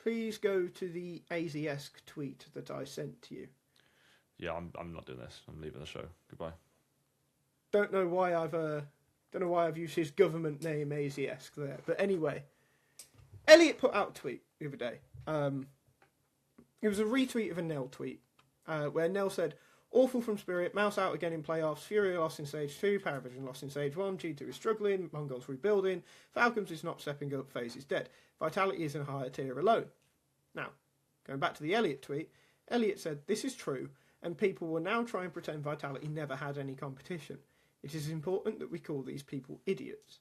please go to the AZ-esque tweet that I sent to you. Yeah, I'm not doing this. I'm leaving the show. Goodbye. Don't know why I've used his government name AZ-esque there. But anyway, Elliot put out a tweet the other day. It was a retweet of a Nell tweet where Nell said, awful from Spirit, Mouse out again in playoffs, Fury lost in Stage 2, Paravision lost in Stage 1, G2 is struggling, Mongols rebuilding, Falcons is not stepping up, FaZe is dead, Vitality is in a higher tier alone. Now, going back to the Elliot tweet, Elliot said, this is true, and people will now try and pretend Vitality never had any competition. It is important that we call these people idiots.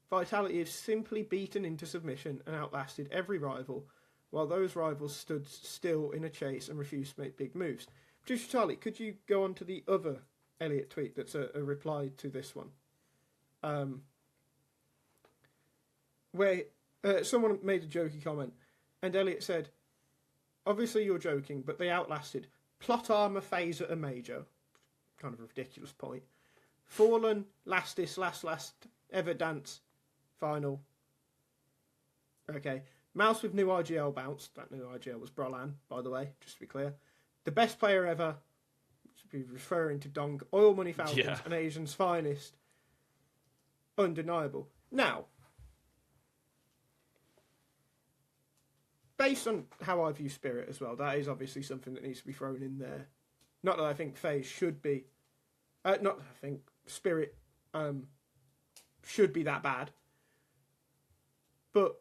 Vitality is simply beaten into submission and outlasted every rival, while those rivals stood still in a chase and refused to make big moves. Producer Charlie, could you go on to the other Elliot tweet that's a reply to this one? Where someone made a jokey comment, and Elliot said, obviously you're joking, but they outlasted Plot Armor FaZe at a major. Kind of a ridiculous point. Fallen, last ever dance final. Okay. Mouse with new IGL bounce. That new IGL was Brollan, by the way, just to be clear. The best player ever, to be referring to Donk, Oil Money Falcons, and Asian's finest. Undeniable. Now, based on how I view Spirit as well, that is obviously something that needs to be thrown in there. Not that I think FaZe should be, not that I think Spirit should be that bad. But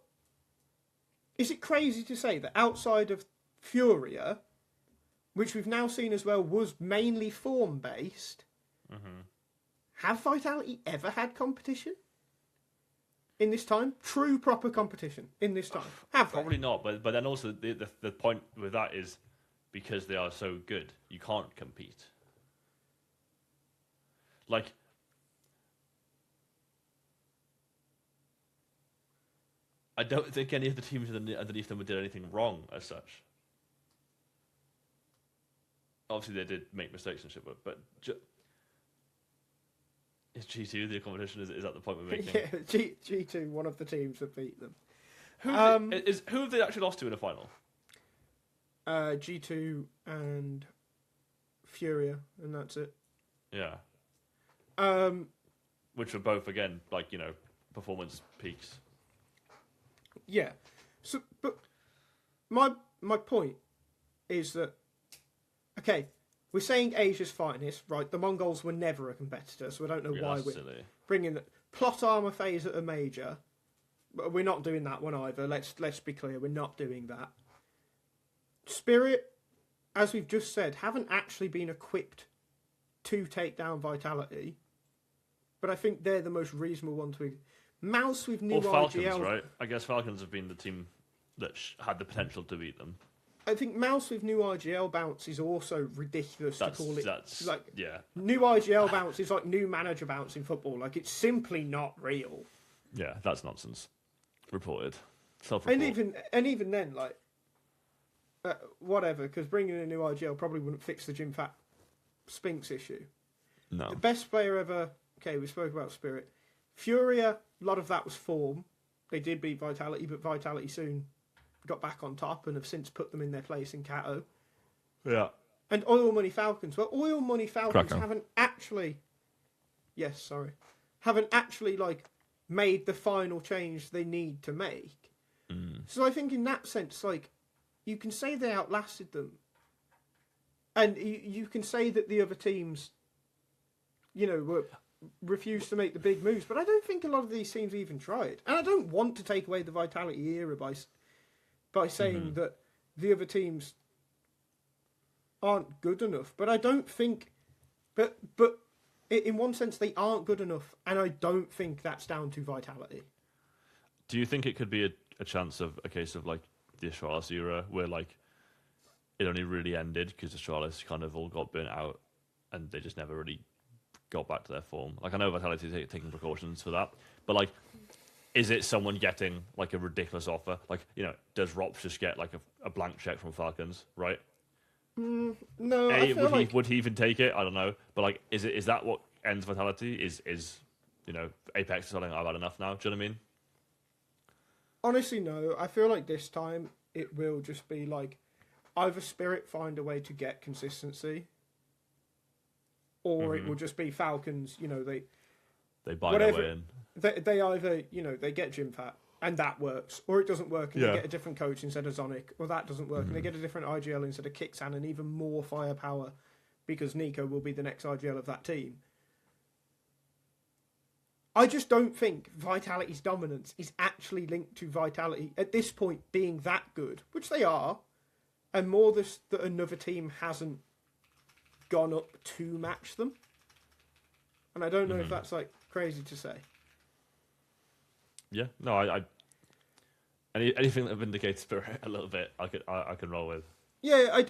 is it crazy to say that outside of Furia, which we've now seen as well was mainly form-based, have Vitality ever had competition in this time? True, proper competition in this time? Have Probably not, but then also the point with that is because they are so good, you can't compete. Like, I don't think any of the teams underneath them did anything wrong as such. Obviously, they did make mistakes and shit, but is G2 the competition? Is that the point we're making? Yeah, G2, one of the teams that beat them. Who have they actually lost to in a final? G2 and Furia, and that's it. Yeah. Which were both, again, like, performance peaks. Yeah. So, but my point is that, okay, we're saying Asia's finest, right? The Mongols were never a competitor, so I don't know why we're bringing the Plot Armor FaZe at a major. But we're not doing that one either. Let's be clear, we're not doing that. Spirit, as we've just said, haven't actually been equipped to take down Vitality, but I think they're the most reasonable one to. Mouse with new Falcons, RGL, right? I guess Falcons have been the team that had the potential to beat them. I think Mouse with new RGL bounce is also ridiculous to call it. That's like yeah. New RGL bounce is like new manager bounce in football. Like it's simply not real. Yeah, that's nonsense. Reported, self-report. And even then, like whatever, because bringing in a new RGL probably wouldn't fix the gym fat Spinks issue. No. The best player ever. Okay, we spoke about Spirit. Furia, a lot of that was form. They did beat Vitality, but Vitality soon got back on top and have since put them in their place in Kato. Yeah. And Oil Money Falcons. Well, Oil Money Falcons Krakow. haven't actually... Yes, sorry. Haven't actually, like, made the final change they need to make. Mm. So I think in that sense, like, you can say they outlasted them. And you can say that the other teams, refused to make the big moves. But I don't think a lot of these teams even tried. And I don't want to take away the Vitality era by saying that the other teams aren't good enough. But I don't think... But in one sense, they aren't good enough. And I don't think that's down to Vitality. Do you think it could be a chance of a case of like the Astralis era where like it only really ended because Astralis kind of all got burnt out and they just never really got back to their form? Like I know Vitality is taking precautions for that, but like, is it someone getting like a ridiculous offer? Like, does Rops just get like a blank check from Falcons, right? No, Would he even take it? I don't know. But like, is that what ends Vitality? Is Apex is something I've had enough now? Do you know what I mean? Honestly, no. I feel like this time it will just be like either Spirit find a way to get consistency, or it will just be Falcons. They buy their way in. They either they get gym fat and that works, or it doesn't work and they get a different coach instead of Zonic, or that doesn't work and they get a different IGL instead of Kixan and even more firepower because Nico will be the next IGL of that team. I just don't think Vitality's dominance is actually linked to Vitality at this point being that good, which they are, and more that another team hasn't gone up to match them. And I don't know if that's like crazy to say. Yeah, no, I anything that vindicates Spirit a little bit, I can roll with. Yeah,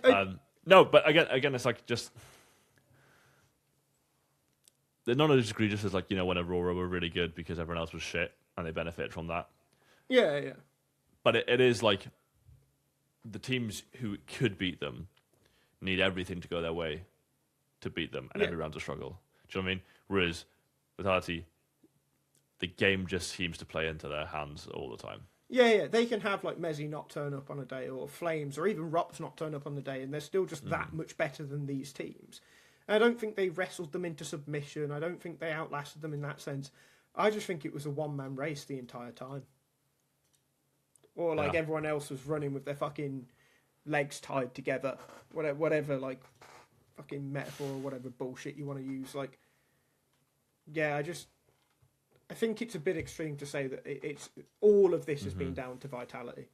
no, but again, it's like just. They're not as egregious as like when Aurora were really good because everyone else was shit and they benefited from that. Yeah. But it is like the teams who could beat them need everything to go their way to beat them, and every round's a struggle. Do you know what I mean? Whereas Vitality, the game just seems to play into their hands all the time. Yeah. They can have like Mezzi not turn up on a day, or Flames, or even Rops not turn up on the day, and they're still just that much better than these teams. I don't think they wrestled them into submission. I don't think they outlasted them in that sense. I just think it was a one-man race the entire time. Or like everyone else was running with their fucking legs tied together. Whatever like fucking metaphor or whatever bullshit you want to use. Like, yeah, I think it's a bit extreme to say that it's all of this has been down to Vitality.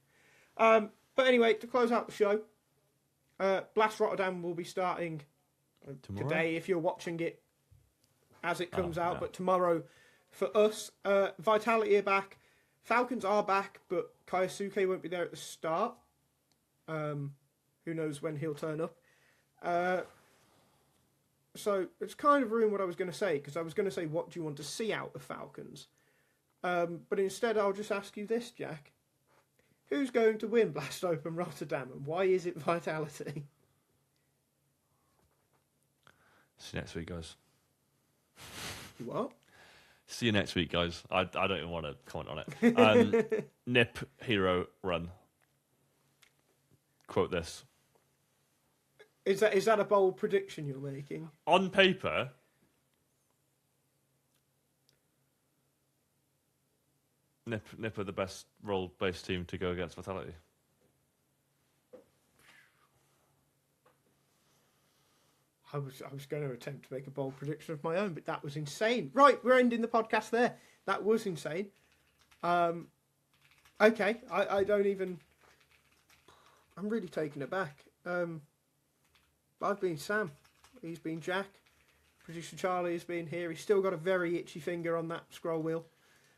But anyway, to close out the show, Blast Rotterdam will be starting... Tomorrow? Today, if you're watching it as it comes out, but tomorrow for us, Vitality are back, Falcons are back, but Kaisuke won't be there at the start. Who knows when he'll turn up? So it's kind of ruined what I was going to say, because I was going to say, what do you want to see out of Falcons? But instead, I'll just ask you this, Jack. Who's going to win Blast Open Rotterdam, and why is it Vitality? See you next week, guys. What? See you next week, guys. I don't even want to comment on it. Nip, hero, run. Quote this. Is that a bold prediction you're making? On paper, Nip are the best role-based team to go against Vitality. I was going to attempt to make a bold prediction of my own, but that was insane. Right, we're ending the podcast there. That was insane. Okay, I don't even... I'm really taken aback. I've been Sam. He's been Jack. Producer Charlie has been here. He's still got a very itchy finger on that scroll wheel.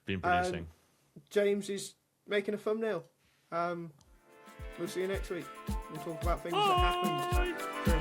Been producing. James is making a thumbnail. We'll see you next week. We'll talk about things that happened.